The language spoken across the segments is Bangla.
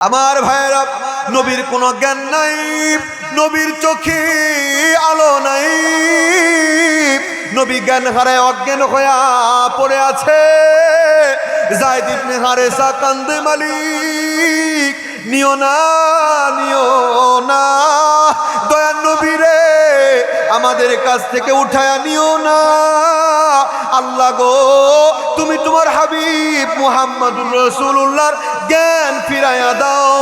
আমার ভাইরা, নবীর কোনো জ্ঞান নাই, নবীর চোখে আলো নাই, নবী জ্ঞান হারায় অজ্ঞান হইয়া পড়ে আছে। যায়েদ ইবনে হারেসা কান্দে, মালিক নিও না, নিও না, দয়ার নবী রে আমাদের কাছ থেকে উঠায়া নিও না। আল্লাহ গো, তুমি তোমার হাবিব মুহাম্মদুর রাসূলুল্লাহর জ্ঞান ফিরাইয়া দাও।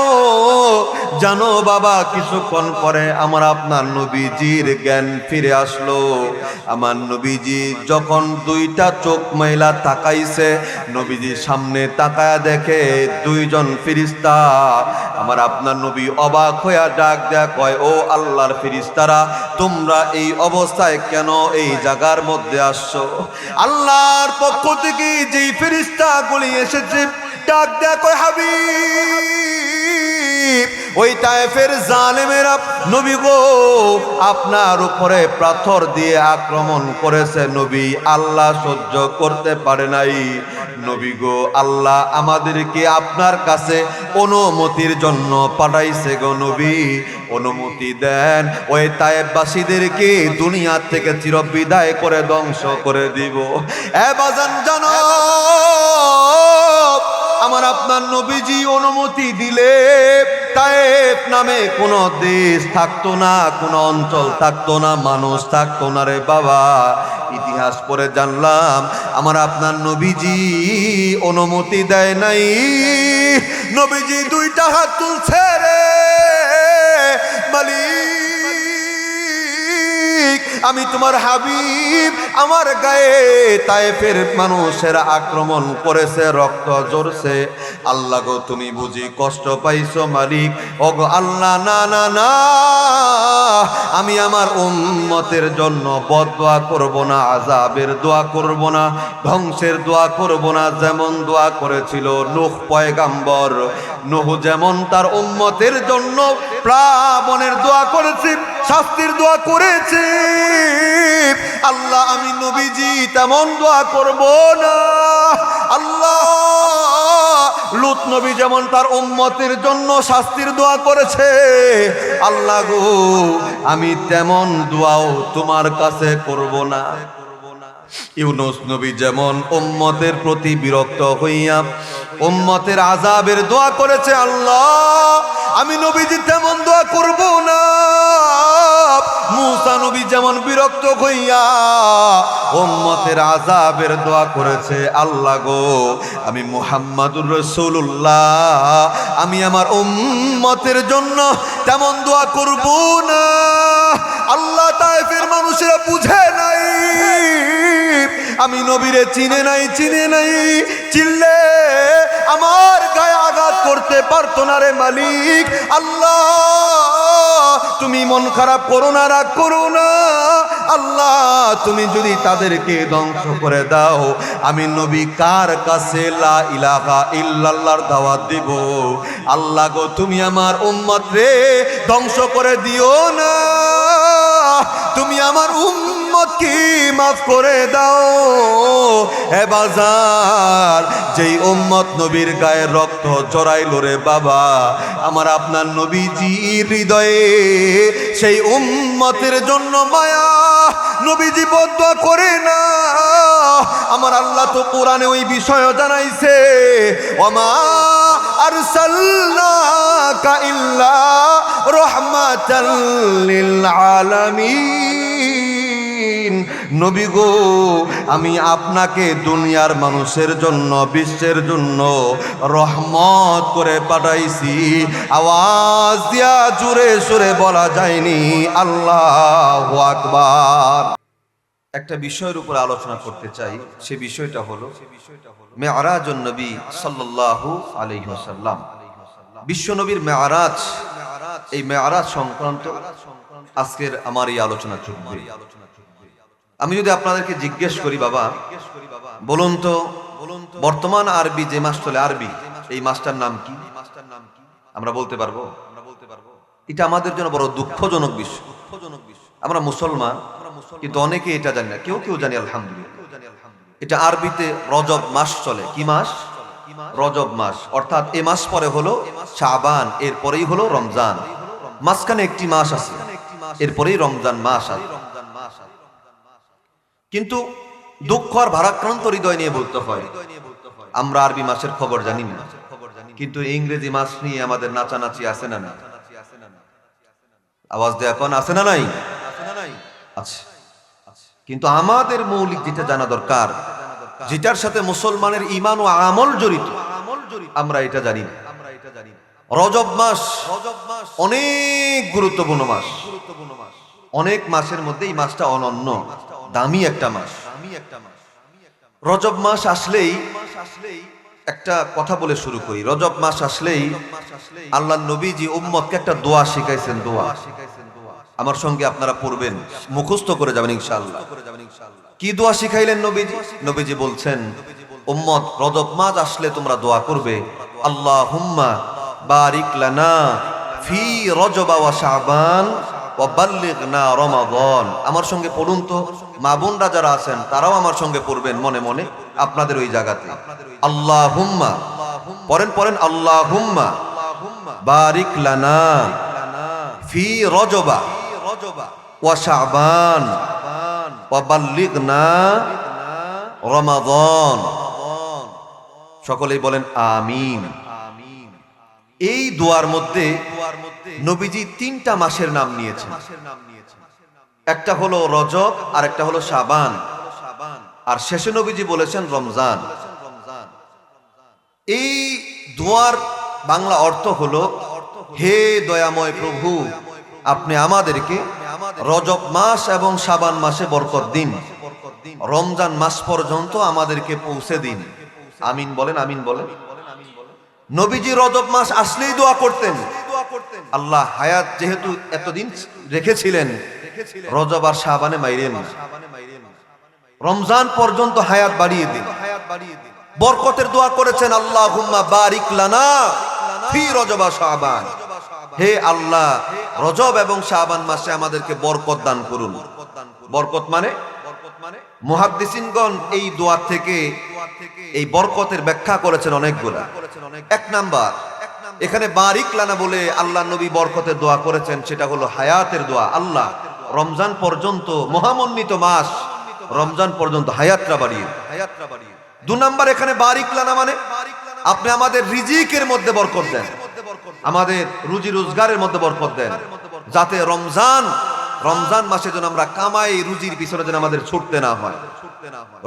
জানো বাবা, কিছুক্ষণ পরে আমার আপনার নবীজির জ্ঞান ফিরে আসলো। আমার নবীজি যখন দুইটা চোখ মেলা তাকাইছে, নবীজির সামনে তাকায়া দেখে দুইজন ফেরেশতা। আমার আপনার নবী অবাক হইয়া ডাক দেয়া কয়, ও আল্লাহর ফেরেশতারা, তোমরা এই অবস্থায় কেন এই জায়গার মধ্যে আসছো? আল্লাহর পক্ষ থেকে যেই ফেরেশতাগুলি এসেছে ডাক দেয়া কয়, হাবিব, ওই তায়েফের জালেমেরা নবী গো আপনার উপরে পাথর দিয়ে আক্রমণ করেছে, নবী আল্লাহ সহ্য করতে পারে নাই। নবী গো, আল্লাহ আমাদেরকে আপনার কাছে অনুমতির জন্য পাঠাইছে গো নবী, অনুমতি দেন, ওই তায়েফবাসীদেরকে দুনিয়া থেকে চিরবিদায় করে ধ্বংস করে দিব। এ বাজান জানো, আমার আপনার নবীজি অনুমতি দিলে তায়েফ নামে কোনো দেশ থাকতো না, কোনো অঞ্চল থাকতো না, মানুষ থাকতো না রে বাবা। ইতিহাস পড়ে জানলাম আমার আপনার নবীজি অনুমতি দেয় নাই। নবীজি দুইটা হাত তুলছে রে, মালিক আমি তোমার হাবিব, আমার গায়ে তায়েফের মানুষেরা আক্রমণ করেছে, রক্ত ঝরছে। আল্লাহ গো, তুমি বুঝি কষ্ট পাইছো মালিক? ওগো আল্লাহ, না না না, আমি আমার উম্মতের জন্য বদদোয়া করব না, আযাবের দোয়া করব না, ধ্বংসের দোয়া করব না। যেমন দোয়া করেছিল নূহ পয়গাম্বর, নূহ যেমন তার উম্মতের জন্য প্লাবনের দোয়া করেছে, শাস্তির দোয়া করেছে, আল্লাহ আমি নবীজি তেমন দোয়া করব না। আল্লাহ, লূত নবী যেমন তার উম্মতের জন্য শাস্তির দোয়া করেছে, আল্লাহ গো আমি তেমন দোয়াও তোমার কাছে করব না। ইউনূস নবী যেমন উম্মতের প্রতি বিরক্ত হইয়া উম্মতের আযাবের দোয়া করেছে, আল্লাহ আমি নবীজি তেমন দোয়া করব না। মূসা নবী যেমন বিরক্ত হইয়া উম্মতের আযাবের দোয়া করেছে, আল্লাহ গো আমি মুহাম্মাদুর রাসূলুল্লাহ আমি আমার উম্মতের জন্য তেমন দোয়া করব না। আল্লাহ, তায়েফের মানুষেরা বুঝে নাই, আমি নবীরে চিনে নাই, চিনে নাই, চিনলে আমার গায়ে আঘাত করতে পারতো না রে মালিক। আল্লাহ তুমি মন খারাপ করো না, রাগ করো না। আল্লাহ তুমি যদি তাদেরকে ধ্বংস করে দাও, আমি নবী কার কাছে লা ইলাহা ইল্লাল্লাহর দাওয়াত দিব? আল্লাহ গো, তুমি আমার উম্মত রে ধ্বংস করে দিও না, তুমি আমার উম্মতকে মাফ করে দাও। হে বাজার, যেই উম্মত নবীর গায়ে রক্ত জড়াইল রে বাবা, আমার আপনার নবীজির হৃদয়ে সেই উম্মতের জন্য মায়া, নবীজি বদদোয়া করে না। আমার আল্লাহ তো কোরআনে ওই বিষয় জানাইছে, ওমা আরসালনাকা ইল্লা রাহমাতাল লিল আলামিন। নবী গো, আমি আপনাকে দুনিয়ার মানুষের জন্য, বিশ্বের জন্য রহমত করে পাঠাইছি। আওয়াজ দিয়া জোরে সুরে বলা যায়নি আল্লাহু আকবার। একটা বিষয়ের উপর আলোচনা করতে চাই, সে বিষয়টা হলো মেরাজুন নবী সাল্লাল্লাহু আলাইহি ওয়াসাল্লাম। বিশ্ব নবীর মেরাজ, এই মেরাজ সংক্রান্ত আজকের আমার এই আলোচনা চলবে। আমি যদি আপনাদেরকে জিজ্ঞেস করি, বাবা বলুন তো, বর্তমান আরবি যে মাস চলে, আরবি, এই মাসটার নাম কি? আমরা বলতে পারবো? এটা আমাদের জন্য বড় দুঃখজনক বিষয়। আমরা মুসলমান, কিন্তু অনেকে এটা জানি না, কেউ কেউ জানি আলহামদুলিল্লাহ। এটা আরবিতে রজব মাস চলে। কি মাস? রজব মাস, অর্থাৎ এ মাস পরে হলো শাবান, এরপরেই হলো রমজান। মাঝখানে একটি মাস আছে, এরপরেই রমজান মাস আছে। কিন্তু দুঃখ আর ভারাক্রান্ত হৃদয় নিয়ে বলতে হয়, আমরা আরবি মাসের খবর জানি না, কিন্তু ইংরেজি মাস নিয়ে আমাদের নাচানাচি আছে না না? আওয়াজ দেয়া কোন আছে না নাই? আছে। কিন্তু আমাদের মৌলিক যেটা জানা দরকার, যেটার সাথে মুসলমানের ঈমান ও আমল জড়িত, আমরা এটা জানি না। রজব মাস অনেক গুরুত্বপূর্ণ মাস। অনেক মাসের মধ্যে এই মাসটা অনন্য, দামি একটা মাস। রজব মাস আসলেই একটা কথা বলে শুরু করি। রজব মাস আসলেই আল্লাহর নবীজি উম্মতকে একটা দোয়া শিখাইছেন। দোয়া আমার সঙ্গে আপনারা পড়বেন, মুখস্থ করে যাবেন ইনশাআল্লাহ। কি দোয়া শিখাইলেন নবীজি? নবীজি বলছেন, উম্মত রজব মাস আসলে তোমরা দোয়া করবে, আল্লাহুম্মা বারিক লানা ফি রজব ওয়া শাবান ওয়া বাল্লিগনা রমাদান। আমার সঙ্গে পড়ুন তো, মা বোনরা যারা আছেন তারাও আমার সঙ্গে পড়বেন মনে মনে আপনাদের ওই জায়গাতে। আল্লাহুম্মা পড়েন, আল্লাহুম্মা বারিক লানা ফি রজবা ওয়া শাবান ওয়া বাল্লিগনা রমাদান। সকলেই বলেন আমিন। এই দোয়ার মধ্যে নবীজি তিনটা মাসের নাম নিয়েছেন। একটা হলো রজব, আর একটা হলো শাবান, আর শেষে নবীজি বলেছেন রমজান। এই দোয়ার বাংলা অর্থ হলো, হে দয়াময় প্রভু, আপনি আমাদেরকে রজব মাস এবং শাবান মাসে বরকত দিন, রমজান মাস পর্যন্ত আমাদেরকে পৌঁছে দিন। আমিন বলেন, আমিন বলেন। নবীজি রজব মাস আসলেই দোয়া করতেন, আল্লাহ হায়াত যেহেতু এতদিন রেখেছিলেন, রজব আর শাবানে মাইরেন না, রমজান পর্যন্ত হায়াত বাড়িয়ে দিন। বরকতের দোয়া করেছেন, আল্লাহুম্মা বারিক লানা ফি রজব ওয়া শাবান। হে আল্লাহ, রজব এবং শাবান মাসে আমাদেরকে বরকত দান করুন। বরকত মানে মুহাদ্দিসিনগণ এই দোয়া থেকে এই বরকতের ব্যাখ্যা করেছেন অনেকগুলা। এক নাম্বার, এখানে বারিক লানা বলে আল্লাহ নবী বরকতের দোয়া করেছেন, সেটা হলো হায়াতের দোয়া। আল্লাহ রমজান পর্যন্ত, মহামন্বিত মাস রমজান পর্যন্ত হায়াতটা বাড়িয়ে। দু নাম্বার, এখানে বারিক লানা মানে আপনি আমাদের রিজিকের মধ্যে বরকত দেন, আমাদের রুজি রোজগারের মধ্যে বরকত দেন, যাতে রমজান মাসে যেন আমরা কামাই রুজির পিছনে যেন আমাদের ছুটতে না হয়।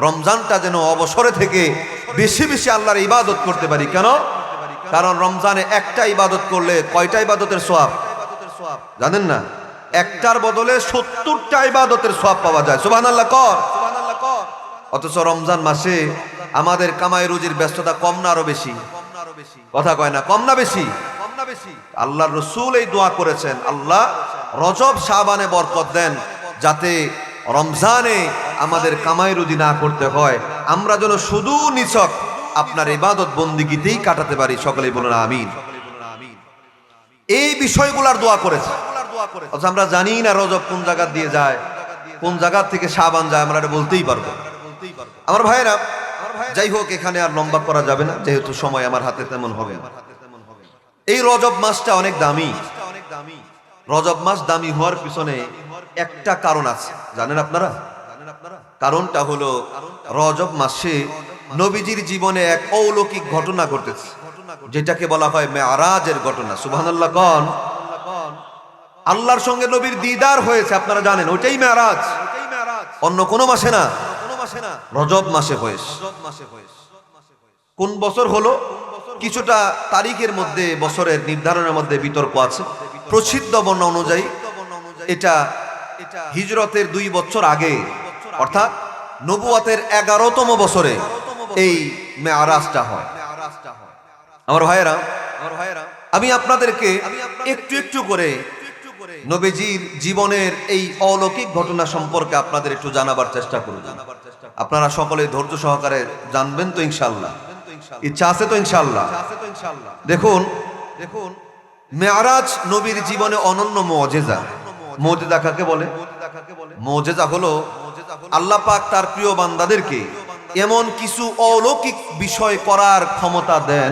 রমজানটা যেন অবসরে থেকে বেশি বেশি আল্লাহর ইবাদত করতে পারি। কেন? কারণ রমজানে একটা ইবাদত করলে কয়টা ইবাদতের সওয়াব জানেন না? একটার বদলে 70টা ইবাদতের সওয়াব পাওয়া যায়। সুবহানাল্লাহ কর। অথচ রমজান মাসে আমাদের কামাই রুজির ব্যস্ততা কম না আরো বেশি? কথা কয় না, কম না বেশি? আল্লাহর রাসূল এই দোয়া করেছেন, আল্লাহ রজব শাবানে বরকত দেন, যাতে রমজানে আমাদের কামাই রুজি না করতে হয়, আমরা যেন শুধু নিছক আপনার ইবাদত বন্দিগিতেই কাটাতে পারি। সকলেই বলুন আমিন। এই বিষয়গুলোর দোয়া করেছে। আমরা জানি না রজব কোন জায়গা দিয়ে যায়, কোন জায়গা থেকে শাবান যায়, আমরা এটা বলতেই পারবো। আমার ভাইরা, যাই হোক, এখানে আর লম্বা করা যাবে না, যেহেতু সময় আমার হাতে তেমন হবে না। এই রজব মাসটা অনেক দামি। রজব মাস দামি হওয়ার পিছনে একটা কারণ আছে, জানেন আপনারা? কারণটা হলো রজব মাসে নবীজির জীবনে এক অলৌকিক ঘটনা ঘটেছে, যেটাকে বলা হয় মেরাজের ঘটনা। সুবহানাল্লাহ কোন। আল্লাহর সঙ্গে নবীর দিদার হয়েছে, আপনারা জানেন, ওইটাই মেরাজ। অন্য কোনো মাসে না, রজব মাসে হয়েছে। কোন বছর হলো কিছুটা তারিখের মধ্যে, বছরের নির্ধারণের মধ্যে বিতর্ক আছে। প্রসিদ্ধ বর্ণনা অনুযায়ী এটা হিজরতের 2 বছর আগে, অর্থাৎ নবুয়াতের 11তম বছরে এই মেরাজটা হয়। আমার ভাইয়েরা, আমি আপনাদেরকে একটু একটু করে নবীজির জীবনের এই অলৌকিক ঘটনা সম্পর্কে আপনাদের একটু জানাবার চেষ্টা করব। আপনারা সকলে ধৈর্য সহকারে জানবেন তো ইনশাআল্লাহ? ইচ্ছা আছে তো ইনশাআল্লাহ? দেখুন, মেরাজ নবীর জীবনে অনন্য মুজিজা। মুজিজা কাকে বলে? মুজিজা হলো আল্লাহ পাক তার প্রিয় বান্দাদেরকে এমন কিছু অলৌকিক বিষয় করার ক্ষমতা দেন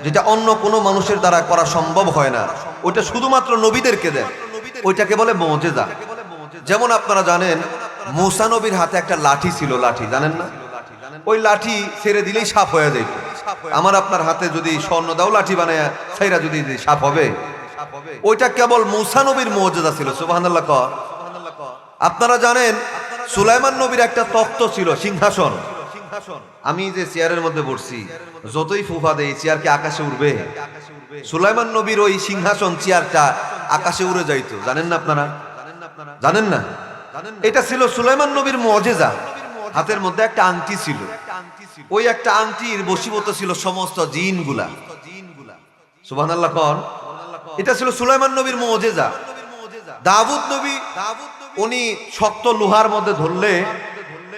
যেটা অন্য কোনো মানুষের দ্বারা করা সম্ভব হয় না, ওইটা শুধুমাত্র নবীদেরকে দেন। ওইটাকে বলে মুজিজা। যেমন আপনারা জানেন মুসা নবীর হাতে একটা লাঠি ছিল, লাঠি জানেন না? ওই লাঠি ছেড়ে দিলেই সাপ হয়ে যেত। আমার আপনার হাতে যদি স্বর্ণ দাও লাঠি বানায় ছাইরা যদি সাপ হবে, ওইটা কেবল মুসা নবীর মুজিজা ছিল। সুবহানাল্লাহ। আপনারা জানেন সুলাইমান নবীর একটা তখ্ত ছিল, সিংহাসন। আমি যে চেয়ারের মধ্যে বসছি, যতই ফুফা দেই চেয়ার কি আকাশে উড়বে? সুলাইমান নবীর ওই সিংহাসন চেয়ারটা আকাশে উড়ে যাইতো, জানেন না আপনারা? জানেন না? এটা ছিল সুলাইমান নবীর মুজিজা। হাতের মধ্যে একটা আংটি ছিল, ওই একটা আংটির বশীভূত ছিল সমস্ত জিনগুলা। সুবহানাল্লাহ। কোন এটা ছিল সুলাইমান নবীর মুজিজা। দাউদ নবী, উনি শক্ত লোহার মধ্যে ধরলে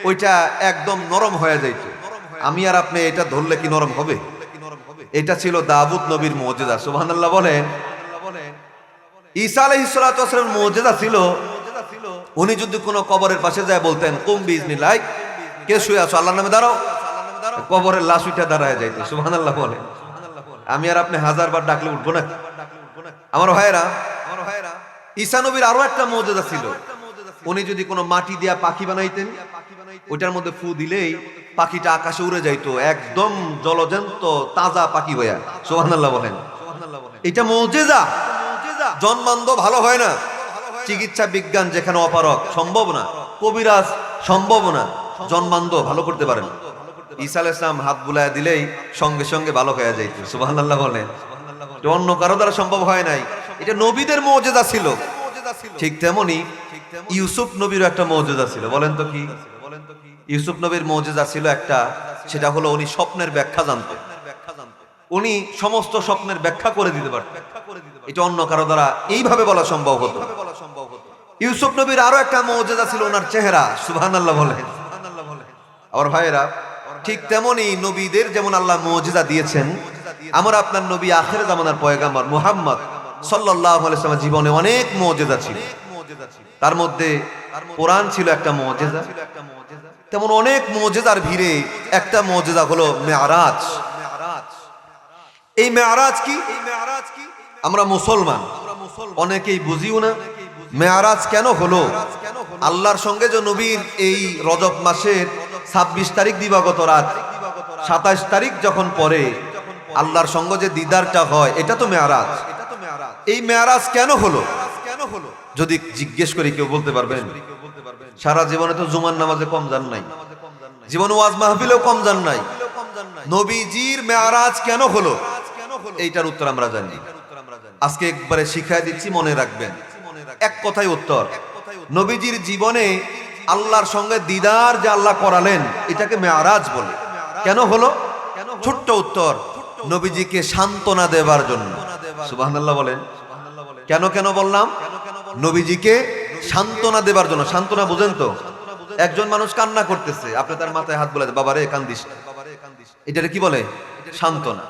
ওইটা একদম নরম হয়ে যাইত। আমি আর আপনি এটা ধরলে কি নরম হবে? এটা ছিল দাউদ নবীর মুজিজা। সুবহানাল্লাহ বলেন। ঈসা আলাইহিস সালাতু ওয়াস সালামের মুজিজা ছিল, উনি যদি কোনো কবরের পাশে যায় বলতেন কুম বিইজনিল্লাহ, কে শুয়ে আছো আল্লাহর নামে দাঁড়াও, কবরের লাশ উঠে দাঁড়ায় যাইত। সুবহানাল্লাহ বলেন। আমি আর আপনি হাজারবার ডাকলে উঠবো না? আমার ভাইরা, ঈসা নবীর আরো একটা মুজিজা ছিল, উনি যদি কোনো মাটি দিয়া পাখি বানাইতেন, ওইটার মধ্যে ফু দিলেই পাখিটা আকাশে উড়ে যাইতো, একদম জলজন্ত তাজা পাখি হইয়া। সুবহানাল্লাহ বলেন। এটা মুজিজা। জন্মান্ধ ভালো হয় না, চিকিৎসা বিজ্ঞান যেখানে অপারক, সম্ভব না, কবিরাজ সম্ভব না, জন্মান্ধ ভালো করতে পারেন। ঈসা আলাইহিস সালাম হাত বুলায় দিলেই সঙ্গে সঙ্গে ভালো হয়ে যাইত। সুবহানাল্লাহ বলেন। অন্য কারো দ্বারা সম্ভব হয় নাই, এটা নবীদের মুজিজা ছিল। ঠিক তেমনি ইউসুফ নবীর একটা মুজিজা ছিল। বলেন তো কি? ইউসুফ নবীর মুজিজা ছিল একটা, সেটা হলো উনি স্বপ্নের ব্যাখ্যা জানতেন। উনি সমস্ত স্বপ্নের ব্যাখ্যা করে দিতে পারতেন, এটা অন্য কারো দ্বারা এইভাবে বলা সম্ভব হতো। ইউসুফ নবীর আরো একটা মুজিজা ছিল ওনার চেহারা। সুবহানাল্লাহ বলেন। আমার ভাইয়েরা, ঠিক তেমনি নবীদের যেমন আল্লাহ মুজিজা দিয়েছেন, আমার আপনার নবী আখির জামানার পয়গাম্বর মুহাম্মদ সাল্লাল্লাহু আলাইহি ওয়াসাল্লাম জীবনে অনেক মুজিজা ছিল। তার মধ্যে কোরআন ছিল একটা মুজিজা। তেমন অনেক মুজিজার ভিড়ে একটা মুজিজা হলো মেরাজ। এই মেরাজ কি? আমরা মুসলমান অনেকেই বুঝিও না মেরাজ কেন হলো। আল্লাহর সঙ্গে যে নবীর এই রজব মাসের 26 তারিখ দিবাগত রাত, 27 তারিখ যখন পরে আল্লাহর সঙ্গে যে দিদারটা হয়, এটা তো মেরাজ। এই মেরাজ কেন হলো যদি জিজ্ঞেস করি, কেউ বলতে পারবেন? সারা জীবনে তো জুমার নামাজে কম যান নাই, জীবন ওয়াজ মাহফিলেও কম যান নাই, নবীজির মেরাজ কেন হলো এইটার উত্তর আমরা জানি। আজকে একবারে শিখাই দিচ্ছি, মনে রাখবেন। এক কথাই উত্তর, নবীজির জীবনে আল্লাহর সঙ্গে দিদার যে আল্লাহ করালেন, এটাকে মেরাজ বলে। কেন হলো? ছোট্ট উত্তর, নবীজিকে সান্ত্বনা দেবার জন্য। সুবহানাল্লাহ বলেন। কেন কেন বললাম? নবীজিকে সান্ত্বনা দেবার জন্য। সান্ত্বনা বুঝেন তো? একজন মানুষ কান্না করতেছে, আপনি তার মাথায় হাত বুলাতে, বাবা রে কান্দিস না, এটারে কি বলে? সান্ত্বনা।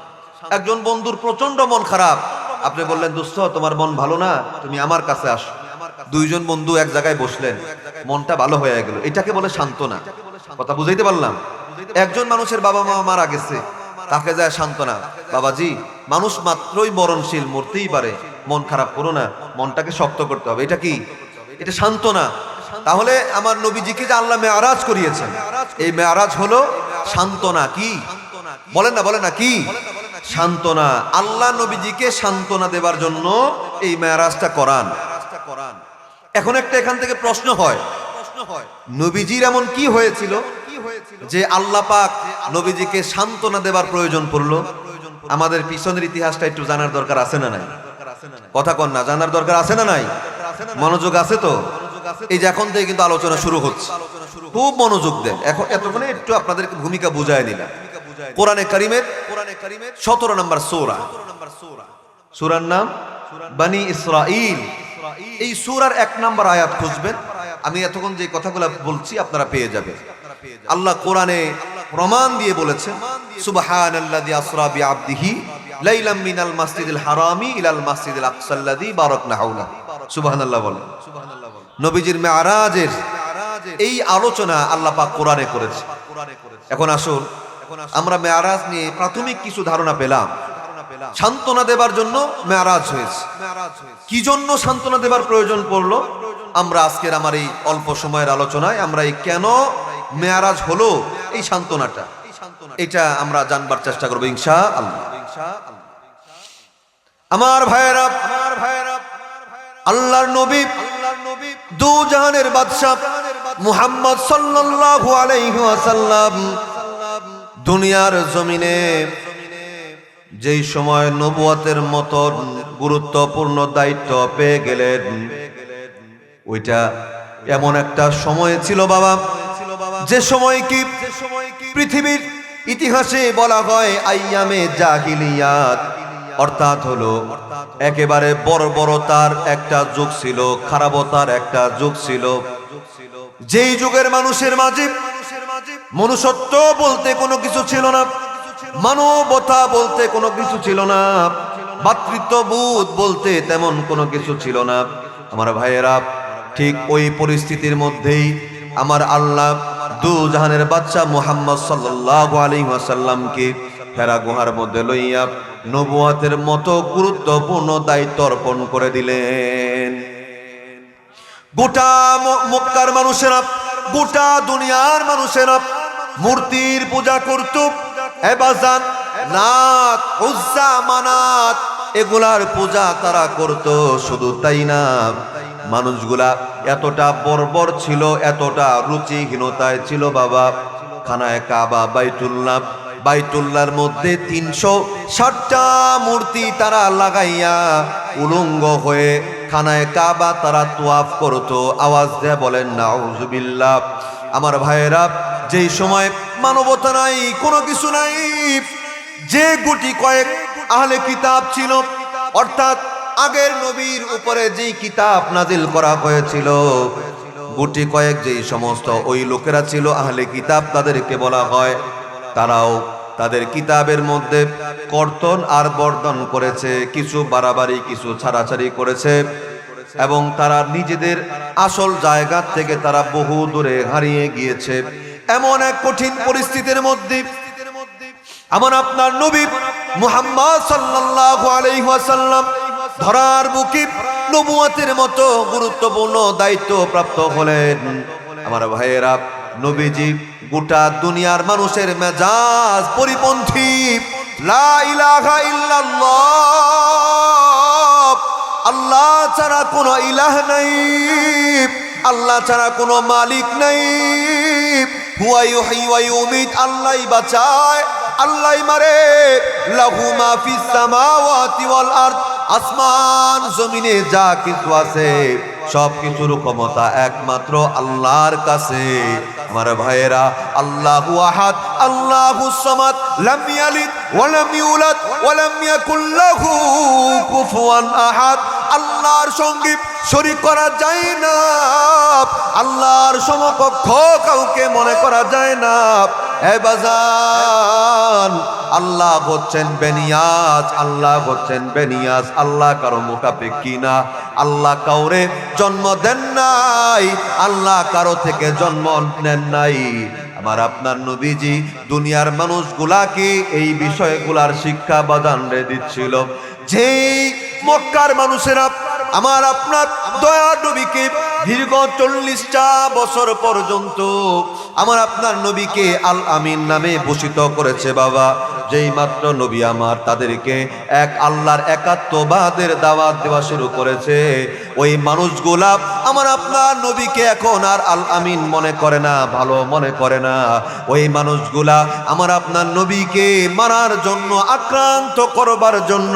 একজন বন্ধুর প্রচন্ড মন খারাপ, আপনি বললেন দোস্ত তোমার মন ভালো না, তুমি আমার কাছে আসো। দুইজন বন্ধু এক জায়গায় বসলেন, মনটা ভালো হয়ে গেল, এটাকে বলে সান্ত্বনা। কথা বুঝাইতে পারলাম? একজন মানুষের বাবা মা মারা গেছে, তাকে যায় সান্ত্বনা, বাবাজি মানুষ মাত্রই মরণশীল, মরতেই পারে, মন খারাপ করো না, মনটাকে শক্ত করতে হবে। এটা কি? এটা সান্ত্বনা। তাহলে আমার নবীজিকে যে আল্লাহ মেরাজ করিয়েছেন, এই মেরাজ হলো সান্ত্বনা। কি বলেন না? বলেন না কি? সান্ত্বনা। আল্লাহ নবীজিকে সান্ত্বনা দেবার জন্য এই মেরাজটা করান। এখন একটা এখান থেকে প্রশ্ন হয়, নবীজির এমন কি হয়েছিল যে আল্লাহ পাক নবীজিকে সান্ত্বনা দেবার প্রয়োজন পড়লো? আমাদের পিছনের ইতিহাসটা একটু জানার দরকার আছে না নাই? কথা কন না, জানার দরকার আছে না নাই? মনোযোগ আছে তো? এই যে এখন থেকে কিন্তু আলোচনা শুরু হচ্ছে, খুব মনোযোগ দেন। এখন এতক্ষণে একটু আপনাদেরকে ভূমিকা বুঝায় নিলাম। কোরআনে কারিমের 17 নম্বর সূরা, সূরার নাম বনী ইসরাঈল। এই সূরার 1 নম্বর আয়াত খুঁজবেন, আমি এতক্ষণ যে কথাগুলো বলছি আপনারা পেয়ে যাবেন। আল্লাহ কোরআনে প্রমাণ দিয়ে বলেছেন, সুবহানাল্লাযী আসরা বিআবদিহি লাইলাম মিনাল মাসজিদিল হারামি ইলাল মাসজিদিল আকসাল্লাযী বারাকনা হাওলাহু। সুবহানাল্লাহ বলেন। নবীজির মেরাজের এই আলোচনা আল্লাহ পাক কোরআনে করেছে। এখন আসুন আমরা মেরাজ নিয়ে প্রাথমিক কিছু ধারণা পেলাম। সান্ত্বনা দেবার জন্য মেরাজ হয়েছে। কি জন্য সান্ত্বনা দেবার প্রয়োজন পড়লো, আমরা আজকের আমার এই অল্প সময়ের আলোচনায় আমরা এই কেন মেরাজ হলো এই সান্ত্বনাটা, এটা আমরা জানবার চেষ্টা করবো ইনশাআল্লাহ। আমার ভাইয়েরা, আল্লাহর নবী দু জাহানের বাদশা মুহাম্মদ সাল্লাল্লাহু আলাইহি ওয়াসাল্লাম দুনিয়ার জমিনে যেই সময় নবুয়তের মতো গুরুত্বপূর্ণ দায়িত্ব পেয়ে গেলেন, ওইটা এমন একটা সময় ছিল বাবা, যে সময় কি পৃথিবীর ইতিহাসে বলা হয় আইয়ামে জাহিলিয়াত, অর্থাৎ হলো একেবারে বর্বরতার একটা যুগ ছিল, খারাপতার একটা যুগ ছিল। যেই যুগের মানুষের মাঝে মনুষ্যত্ব বলতে কোনো কিছু ছিল না, মানবতা বলতে কোনো কিছু ছিল না, ভাতৃত্ববোধ বলতে তেমন কোনো কিছু ছিল না। আমার ভাইয়েরা, ঠিক ওই পরিস্থিতির মধ্যেই আমার আল্লাহ দু জাহানের বাদশা মুহাম্মদ সাল্লাল্লাহু আলাইহি ওয়াসাল্লামকে হেরা গুহার মধ্যে লইয়া নবুয়তের মতো গুরুত্বপূর্ণ দায়িত্ব অর্পণ করে দিলেন। গোটা মক্কার মানুষেরা, গোটা দুনিয়ার মানুষেরা মূর্তির পূজা করত, এবাজান লাত উজ্জা মানাত এগুলার পূজা তারা করত। শুধু তাই না, মানুষগুলা এতটা বর্বর ছিল, এতটা রুচিহীনতায় ছিল বাবা। খানায় কাবা বাইতুল্লাহর মধ্যে 360টা মূর্তি তারা লাগাইয়া উলঙ্গ হয়ে খানায় কাবা তারা তোয়াফ করত। আওয়াজ দিয়ে বলেন নাউজুবিল্লাহ। আমার ভাইয়েরা, যেই সময় মানবতা নাই, কোনো কিছু নাই, যে গুটি কয়েক আহলে কিতাব ছিল, অর্থাৎ আগের নবীর উপরে যেই কিতাব নাজিল করা হয়েছিল, গুটি কয়েক যেই সমস্ত ওই লোকেরা ছিল আহলে কিতাব, তাদেরকে বলা হয় তারাও তাদের কিতাবের মধ্যে কর্তন আর বর্ধন করেছে, কিছু বাড়াবাড়ি কিছু ছাড়াছাড়ি করেছে, এবং তারা নিজেদের আসল জায়গা থেকে তারা বহু দূরে হারিয়ে গিয়েছে। এমন এক কঠিন পরিস্থিতির মধ্যে আমার আপনার নবী মুহাম্মদ সাল্লাল্লাহু আলাইহি ওয়াসাল্লাম ধরার বুকে নবুয়তের মতো গুরুত্বপূর্ণ দায়িত্ব প্রাপ্ত হলেন। আমার ভাইয়েরা, নবীজি গোটা দুনিয়ার মানুষের মেজাজ পরিপন্থী, লা ইলাহা ইল্লাল্লাহ, আল্লাহ ছাড়া কোনো ইলাহ নাই, আল্লাহ ছাড়া কোনো মালিক নাই, হুয়া ইউহয়ী ওয়া ইউমীত, আল্লাহই বাঁচায় আল্লাহই মারে, লাহু মা ফিস সামাওয়াতি ওয়াল আরদ, আসমান জমিনে যা কিছু আছে সব কিছুর ক্ষমতা একমাত্র আল্লাহর কাছে। আমার ভাইয়েরা, আল্লাহু আহাদ আল্লাহুস সামাদ, লাম ইয়ালিদ ওয়া লাম ইউলাদ ওয়া লাম ইয়াকুল লাহু কুফুয়ান আহাদ। আল্লাহর সঙ্গে শরীক করা যায় না, আল্লাহর সমকক্ষ কাউকে মনে করা যায় না। এ বাজান, আল্লাহ হচ্ছেন বেনিয়াজ, আল্লাহ হচ্ছেন বেনিয়াজ, আল্লাহ কারো মুখাপেক্ষী না, আল্লাহ কাউরে জন্ম দেন নাই, আল্লাহ কারো থেকে জন্ম নেন নাই। আমার আপনার নবীজি দুনিয়ার মানুষগুলাকে এই বিষয়গুলার শিক্ষা বাদান রে দিচ্ছিল। যেই মক্কার মানুষেরা আমার আপনার দয়ার নবীকে দীর্ঘ 40টা বছর পর্যন্ত আমার আপনার নবীকে আল আমিন নামে ভূষিত করেছে বাবা, যেই মাত্র নবী আমার তাদেরকে এক আল্লাহর একাত্মবাদের দাওয়াত দেওয়া শুরু করেছে, ওই মানুষগুলা আমার আপনার নবীকে এখন আর আল আমিন মনে করে না, ভালো মনে করে না। ওই মানুষগুলা আমার আপনার নবীকে মারার জন্য, আক্রান্ত করবার জন্য,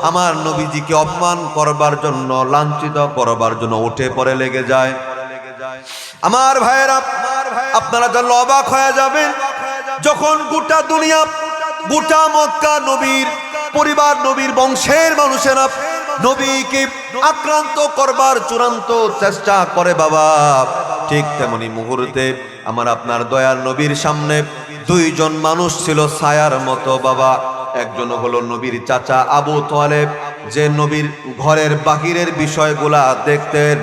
আমার নবীজিকে অপমান করবার জন্য, লাঞ্ছিত করবার জন্য উঠে পড়ে লেগে যায়। আমার ভাইয়েরা, আপনারা জানলে অবাক হয়ে যাবেন, যখন গোটা দুনিয়া, গোটা মক্কা নবীর পরিবার, নবীর বংশের মানুষেরা নবীকে আক্রান্ত করবার চূড়ান্ত চেষ্টা করে বাবা, ঠিক তেমনি মুহূর্তে আমার আপনার দয়ার নবীর সামনে দুইজন মানুষ ছিল ছায়ার মতো বাবা। একজন হলো নবীর চাচা আবু তালেব, যে নবীর ঘরের বাহিরের বিষয়গুলা দেখতেন।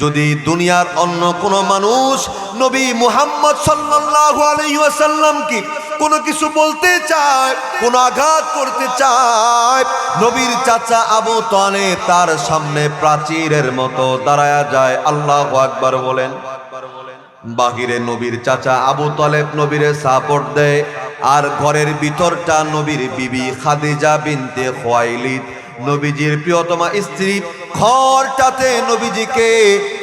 যদি দুনিয়ার অন্য কোনো মানুষ নবী মুহাম্মদ সাল্লাল্লাহু আলাইহি ওয়াসাল্লাম কি কোনো কিছু বলতে চায়, কোনো আঘাত করতে চায়, নবীর চাচা আবু তালেব তার সামনে প্রাচীরের মতো দাঁড়ায়া যায়। আল্লাহু আকবার বলেন। বাহিরে নবীর চাচা আবু তালেব নবীরে সাপোর্ট দেয়, আর ঘরের ভিতরটা নবীর বিবি খাদিজা বিনতে খুয়াইলিদ নবীজির প্রিয়তমা স্ত্রী ঘরটাতে নবীজিকে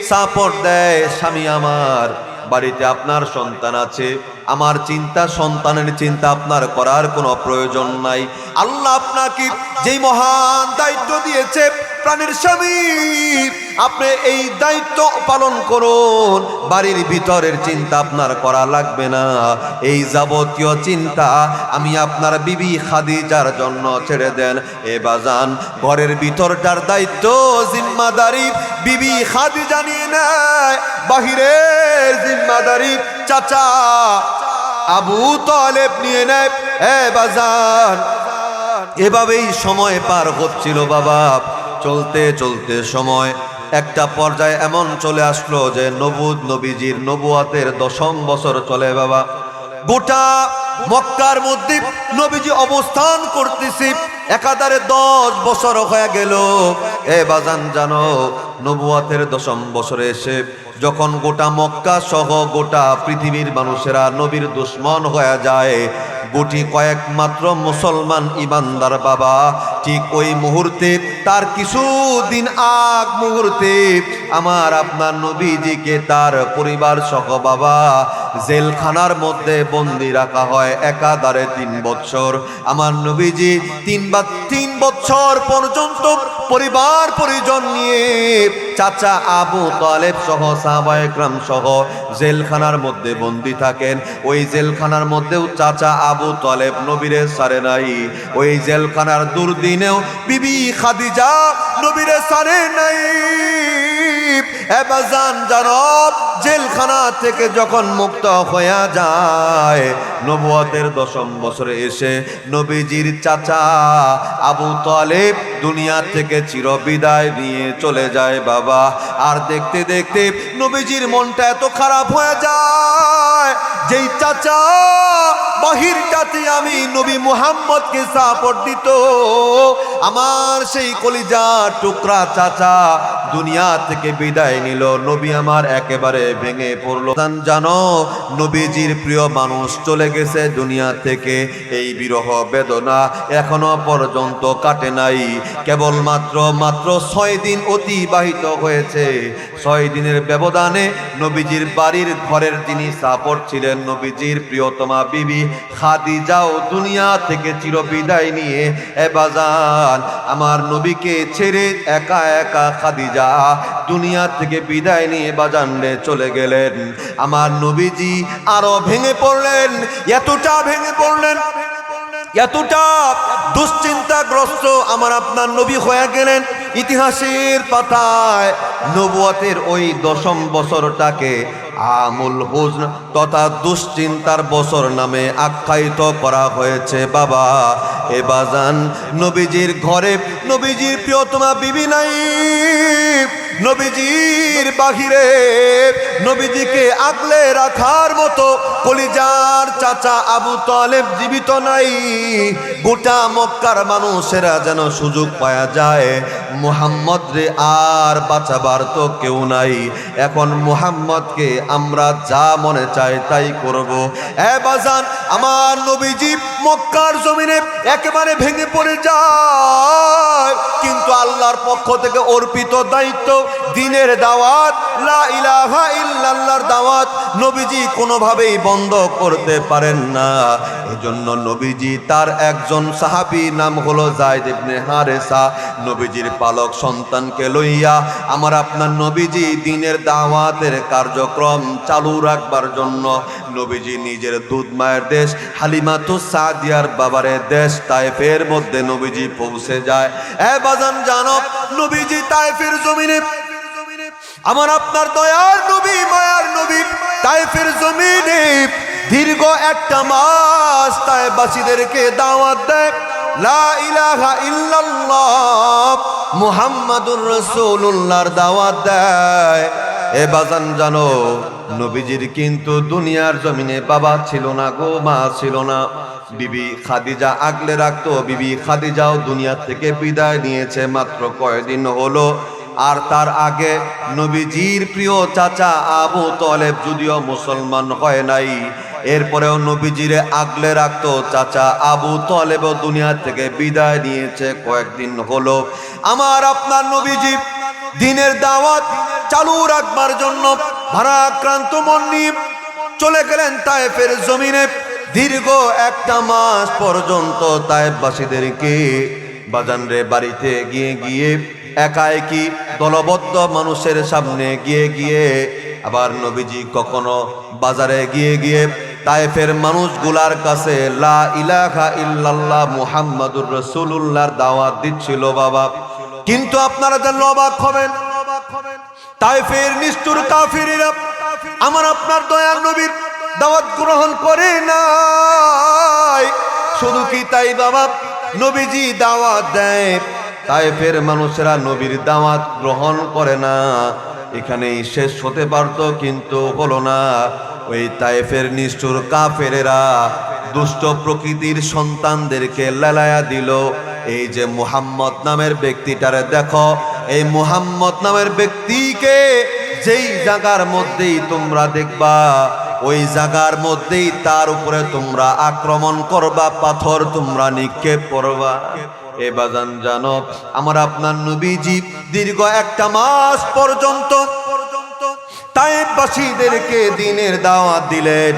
সাপোর্ট দেয়। স্বামী আমার, বাড়িতে আপনার সন্তান আছে, আমার চিন্তা সন্তানের চিন্তা আপনার করার কোনো প্রয়োজন নাই। আল্লাহ আপনাকে যেই মহান দায়িত্ব দিয়েছে প্রাণের স্বামী, আপনি এই দায়িত্ব পালন করুন। বাড়ির ভিতরের চিন্তা আপনার করা লাগবে না। এই যাবতীয় চিন্তা আমি আপনার বিবি খাদিজার জন্য ছেড়ে দেন। এ বাজান, ঘরের ভিতরটার দায়িত্ব জিম্মাদারি বিবি খাদিজা নিয়ে নেয়, বাহিরের জিম্মাদারি চাচা আবু তালেব নিয়ে নেয়। এ বাজান, এভাবেই সময় পার হচ্ছিল বাবা। চলতে চলতে সময় একটা পর্যায়ে এমন চলে আসলো যে নবীজির নবুয়াতের 10ম বছর চলে বাবা। গোটা মক্কার মধ্যে নবীজি অবস্থান করতেছি, একাধারে 10 বছর হয়ে গেল। এ বাজান জানো, নবুয়াতের 10ম বছরে এসে যখন গোটা মক্কা সহ গোটা পৃথিবীর মানুষেরা নবীর দুশ্মন হয়ে যায়, গুটি কয়েক মাত্র মুসলমান ইমানদার বাবা, ঠিক ওই মুহূর্তে, তার কিছুদিন আগ মুহূর্তে আমার আপনার নবীজিকে তার পরিবার সহ বাবা জেলখানার মধ্যে বন্দি রাখা হয় একাধারে 3 বছর। আমার নবীজি 3 বছর পর্যন্ত পরিবার পরিজন নিয়ে চাচা আবু তালেব সহ সাহাবায়ে কেরাম সহ জেলখানার মধ্যে বন্দি থাকেন। ওই জেলখানার মধ্যেও চাচা আবু তালেব নবীরে ছাড়ে নাই। ওই জেলখানার দুর্দিনেও বিবি খাদিজা নবীরে ছাড়ে নাই। এবাজান জানব, জেলখানা থেকে যখন মুক্ত হয়ে যায়, নবুয়তের 10ম বছরে এসে নবীজির চাচা আবু তালেব দুনিয়া থেকে চিরবিদায় নিয়ে চলে যায় বাবা। আর দেখতে দেখতে নবীজির মনটা এত খারাপ হয়ে যায়, যেই চাচা বাহিরটাতে আমি নবী মুহাম্মদকে সাপোর্ট দিত, আমার সেই কলিজা টুকরা চাচা দুনিয়া থেকে বিদায় নিল। নবী আমার একেবারে ভেঙে পড়ল। জানো, নবীজির প্রিয় মানুষ চলে গেছে দুনিয়া থেকে, এই বিরহ বেদনা এখনো পর্যন্ত কাটে নাই। কেবল মাত্র 6 দিন অতিবাহিত হয়েছে। 6 দিনের ব্যবধানে নবীজির বাড়ির ঘরের যিনি সাপোর্ট ছিলেন, নবীজির প্রিয়তমা বিবি খাদিজাও দুনিয়া থেকে চিরবিদায় নিয়ে এবাজান আমার নবীকে ছেড়ে একা একা খাদিজা দুনিয়া থেকে বিদায় নিয়ে বাজানরে চলে গেলেন। আমার নবীজি আরো ভেঙে পড়লেন, এতটা ভেঙে পড়লেন, এতটা দুশ্চিন্তাগ্রস্ত আমার আপনার নবী হয়ে গেলেন। ইতিহাসের পাতায় নবুয়তের ওই 10ম বছরটাকে আমুল হুজন তথা দুশ্চিন্তার বছর নামে আখ্যায়িত করা হয়েছে বাবা। এ বাজান, নবীজির ঘরে নবীজির প্রিয়তমা বিবি নাই, নবীজির বাহিরে নবীজিকে আগলে রাখার মতো কলিজার চাচা আবু তালেব জীবিত নাই। গোটা মক্কার মানুষেরা যেন সুযোগ পাওয়া যায়, মুহাম্মদ রে আর বাঁচাবার তো কেউ নাই, এখন মুহাম্মদকে আমরা যা মনে চাই তাই করব। এ বাজান, আমার নবীজি মক্কার জমিনে একেবারে ভেঙে পড়ে যায়, কিন্তু আল্লাহর পক্ষ থেকে অর্পিত দায়িত্ব দ্বীনের দাওয়াত, লা ইলাহা ইল্লাল্লাহর দাওয়াত নবীজি কোনোভাবেই বন্ধ করতে পারেন না। এজন্য নবীজি তার একজন সাহাবী নাম হলো যায়েদ ইবনে হারেসা, নবীজির পালক সন্তানকে লইয়া আমার আপনার নবীজি দ্বীনের দাওয়াতের কার্যক্রম চালু রাখবার জন্য নবীজি নিজের দুধ মায়ের দেশ হালিমাতুস সাদিয়ার বাবারে দেশ তায়েফের মধ্যে নবীজি পৌঁছে যায়। এ বাজান জানো, নবীজি তায়েফের জমিনে আমার আপনার দয়ার নবী মায়ার নবী তায়েফের জমিনে দীর্ঘ 1 মাস তায়েফবাসীদেরকে দাওয়াত দেয়। লা ইলাহা ইল্লাল্লাহ মুহাম্মাদুর রাসূলুল্লাহর দাওয়াত দেয়। এ বাজান জানো, নবীজির কিন্তু দুনিয়ার জমিনে বাবা ছিল না গো, মা ছিল না। বিবি খাদিজা আগলে রাখতো। বিবি খাদিজাও দুনিয়া থেকে বিদায় নিয়েছে মাত্র কয়েকদিন হলো। আর তার আগে নবীজির প্রিয় চাচা আবু তলেব যদিও মুসলমান হয় নাই, এরপরেও নবীজিরে আগলে রাখতো চাচা আবু তলেব দুনিয়া থেকে বিদায় নিয়েছে কয়েকদিন হলো। আমার আপনার নবীজি দিনের দাওয়াত চালু রাখবার জন্য ভারাক্রান্ত মন নিয়ে চলে গেলেন তায়েফের জমিনে। দীর্ঘ একটা মাস পর্যন্ত তায়েফবাসীদেরকে বাজানরে বাড়িতে গিয়ে গিয়ে একাএকি দলবদ্ধ মানুষের সামনে গিয়ে গিয়ে, আবার নবীজি কখনো বাজারে গিয়ে গিয়ে তায়েফের মানুষগুলার কাছে লা ইলাহা ইল্লাল্লাহ মুহাম্মাদুর রাসূলুল্লাহর দাওয়াত দিচ্ছিল বাবা। কিন্তু আপনারা জানলে অবাক হবেন, তায়েফের নিষ্ঠুর কাফিররা আমার আপনার দয়াল নবীর দাওয়াত গ্রহণ করে নাই। শুধু কি তাই বাবা, নবীজি দাওয়াত দেয়, তায়েফের মানুষেরা নবীর দাওয়াত গ্রহণ করে না। এখানেই শেষ হতে পারত, কিন্তু হলো না। ওই তায়েফের নিষ্ঠুর কাফেরেরা দুষ্ট প্রকৃতির সন্তানদেরকে লেলায়া দিল। এই যে মুহাম্মদ নামের ব্যক্তিটারে দেখো, এই মুহাম্মদ নামের ব্যক্তিকে যেই জায়গার মধ্যেই তোমরা দেখবা, ওই জায়গার মধ্যেই তার উপরে তোমরা আক্রমণ করবা, পাথর তোমরা নিক্ষেপ করবা। এ বাজান জানো, আমার আপনার নবীজি দীর্ঘ একটা মাস পর্যন্ত তায়েফবাসীদেরকে দ্বীনের দাওয়াত দিলেন।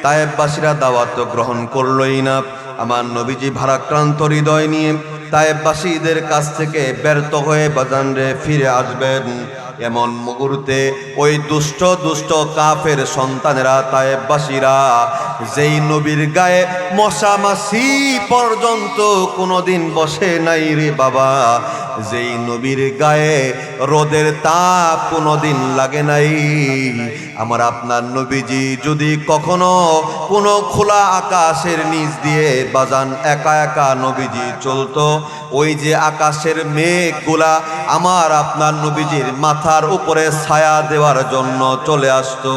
তায়েফবাসীরা দাওয়াত তো গ্রহণ করলই না। আমার নবীজি ভারাক্রান্ত হৃদয় নিয়ে তায়েফবাসীদের কাছ থেকে ব্যর্থ হয়ে বাজানরে ফিরে আসবেন। এমন মুহূর্তে ওই দুষ্ট দুষ্ট কাফের সন্তানেরা তায়েফবাসীরা যেই নবীর গায়ে মশা মাছি পর্যন্ত কোনোদিন বসে নাই রে বাবা, যেই নবীর গায়ে রোদের তাপ কোনোদিন লাগে নাই, আমার আপনার নবীজি যদি কখনো কোনো খোলা আকাশের নিচ দিয়ে বাজান একা একা নবীজি চলতো, ওই যে আকাশের মেঘগুলা আমার আপনার নবীজির মাথার উপরে ছায়া দেওয়ার জন্য চলে আসতো।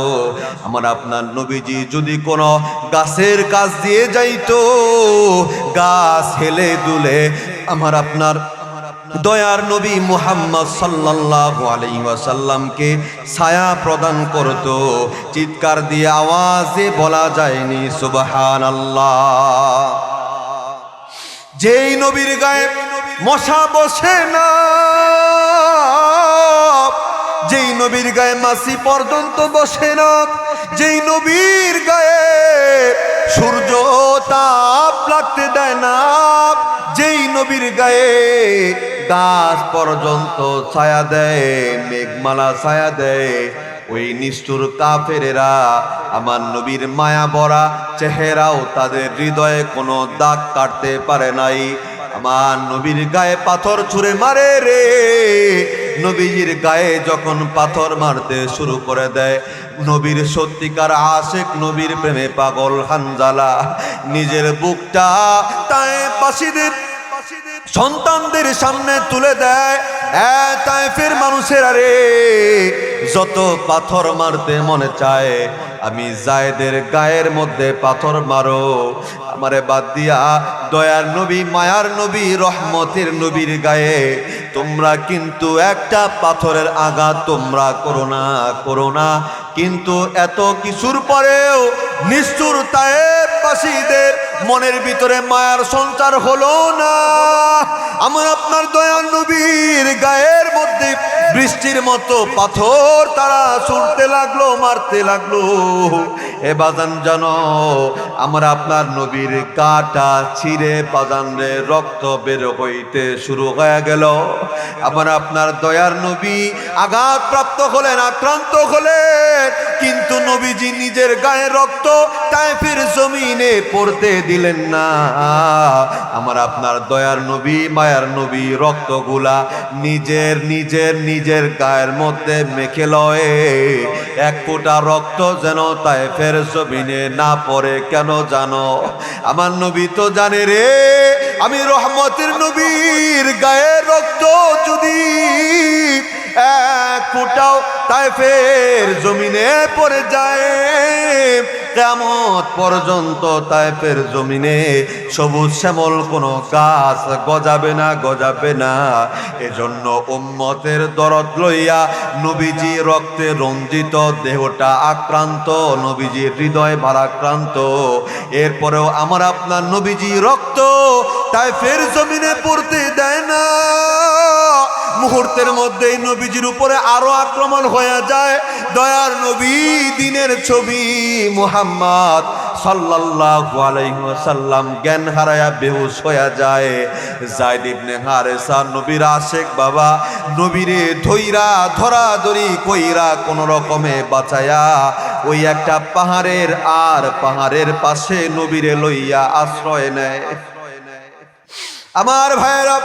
আমার আপনার নবীজি যদি কোনো গাছের কাছ দিয়ে যাইতো, গাছ হেলে দুলে আমার আপনার দয়ার নবী মুহাম্মদ সাল্লাল্লাহু আলাইহি ওয়াসাল্লামকে ছায়া প্রদান করত। চিৎকার দিয়ে আওয়াজে বলা যায়নি সুবহানাল্লাহ। যেই নবীর গায়ে মশা বসে না, যেই নবীর গায়ে মাছি পর্যন্ত বসে না, যেই নবীর গায়ে সূর্য তাপ লাগতে দেয় না, যেই নবীর গায়ে গাছ পর্যন্ত ছায়া দেয়, মেঘমালা ছায়া দেয়, ওই নিষ্ঠুর কাফেরেরা আমার নবীর মায়া ভরা চেহারাও তাদের হৃদয়ে কোনো দাগ কাটতে পারে নাই। আমার নবীর গায়ে পাথর ছুঁড়ে মারে রে। নবীজির গায়ে যখন পাথর মারতে শুরু করে দেয়, নবীর সত্যিকার আশিক, নবীর প্রেমে পাগল হানজালা নিজের বুকটা তায়েফবাসীদের সন্তানদের সামনে তুলে দেয়। তায়েফের মানুষেরা রে, যত পাথর মারতে মনে চায় আমি জায়েদের গায়ের মধ্যে পাথর মারো, আমারে বাদ দিয়া দয়ার নবী, মায়ার নবী, রহমতের নবীর গায়ে তোমরা কিন্তু একটা পাথরের আঘাত তোমরা করো না। কিন্তু এত কিছুর পরেও নিষ্ঠুর তায়েফবাসীদের মনের ভিতরে মায়ার সঞ্চার হলো না। আমার আপনার দয়াল নবীর গায়ের মধ্যে বৃষ্টির মতো পাথর তারা ছুঁড়তে লাগলো, মারতে লাগলো। এ বাজান জানো, আমরা আপনার নবীর কাটা ছিঁড়ে বাজানরে রক্ত বের হইতে শুরু হয়ে গেল। আমার আপনার দয়ার নবী আঘাতপ্রাপ্ত হলেন, আক্রান্ত হলেন, কিন্তু নবীজি নিজের গায়ে রক্ত তায়েফের জমিনে পড়তে দিলেন না। আমার আপনার দয়ার নবী, মায়ার নবী রক্তগুলা নিজের নিজের নিজের গায়ের মধ্যে মেখে লয়। এক ফোঁটা রক্ত যেন তায়েফের জমিনে না পড়ে। কেন জানো? আমার নবী তো জানে রে, আমি রহমতের নবীর গায়ের রক্ত যদি এক ফোঁটাও তায়েফের জমিনে পড়ে যায়, কিয়ামত পর্যন্ত তায়েফের জমিনে সবুজ শ্যামল কোনো গাছ গজাবে না। এজন্য উম্মতের দরদ লইয়া নবীজি রক্তে রঞ্জিত, দেহটা আক্রান্ত, নবীজির হৃদয় ভারাক্রান্ত। এরপরেও আমার আপনার নবীজি রক্ত তায়েফের জমিনে পড়তে দেয় না। মুহূর্তের মধ্যেই নবীজির উপরে আরো আক্রমণ হয়ে যায়। দয়ার নবী, দিনের ছবি মুহাম্মদ সাল্লাল্লাহু আলাইহি ওয়াসাল্লাম জ্ঞান হারায়া বেহুশ হয়ে যায়। যায়েদ ইবনে হারেসা নবীর আশেক বাবা, নবীরে ধরাধরি কইরা কোন রকমে বাঁচায়া ওই একটা পাহাড়ের পাশে নবীরে লইয়া আশ্রয় নেয়। আমার ভাইরা,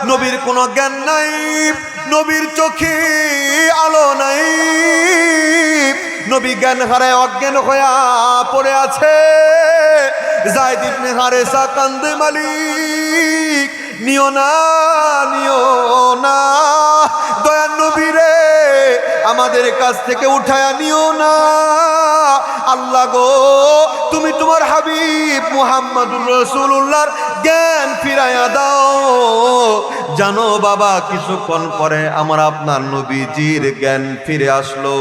নবীর কোনো জ্ঞান নাই, নবীর চোখে আলো নাই, নবী জ্ঞান হারায় অজ্ঞান হইয়া পড়ে আছে। যায়েদ ইবনে হারেসা কান্দে, মালিক নিও না দয়ার নবীরে আমাদের কাছ থেকে উঠায়া নিও না। আল্লাহ গো, তুমি তোমার হাবিব মুহাম্মদুর রাসূলুল্লাহর জ্ঞান ফিরাইয়া দাও। জানো বাবা, কিছুক্ষণ পরে আমার আপনার নবীজির জ্ঞান ফিরে আসলো।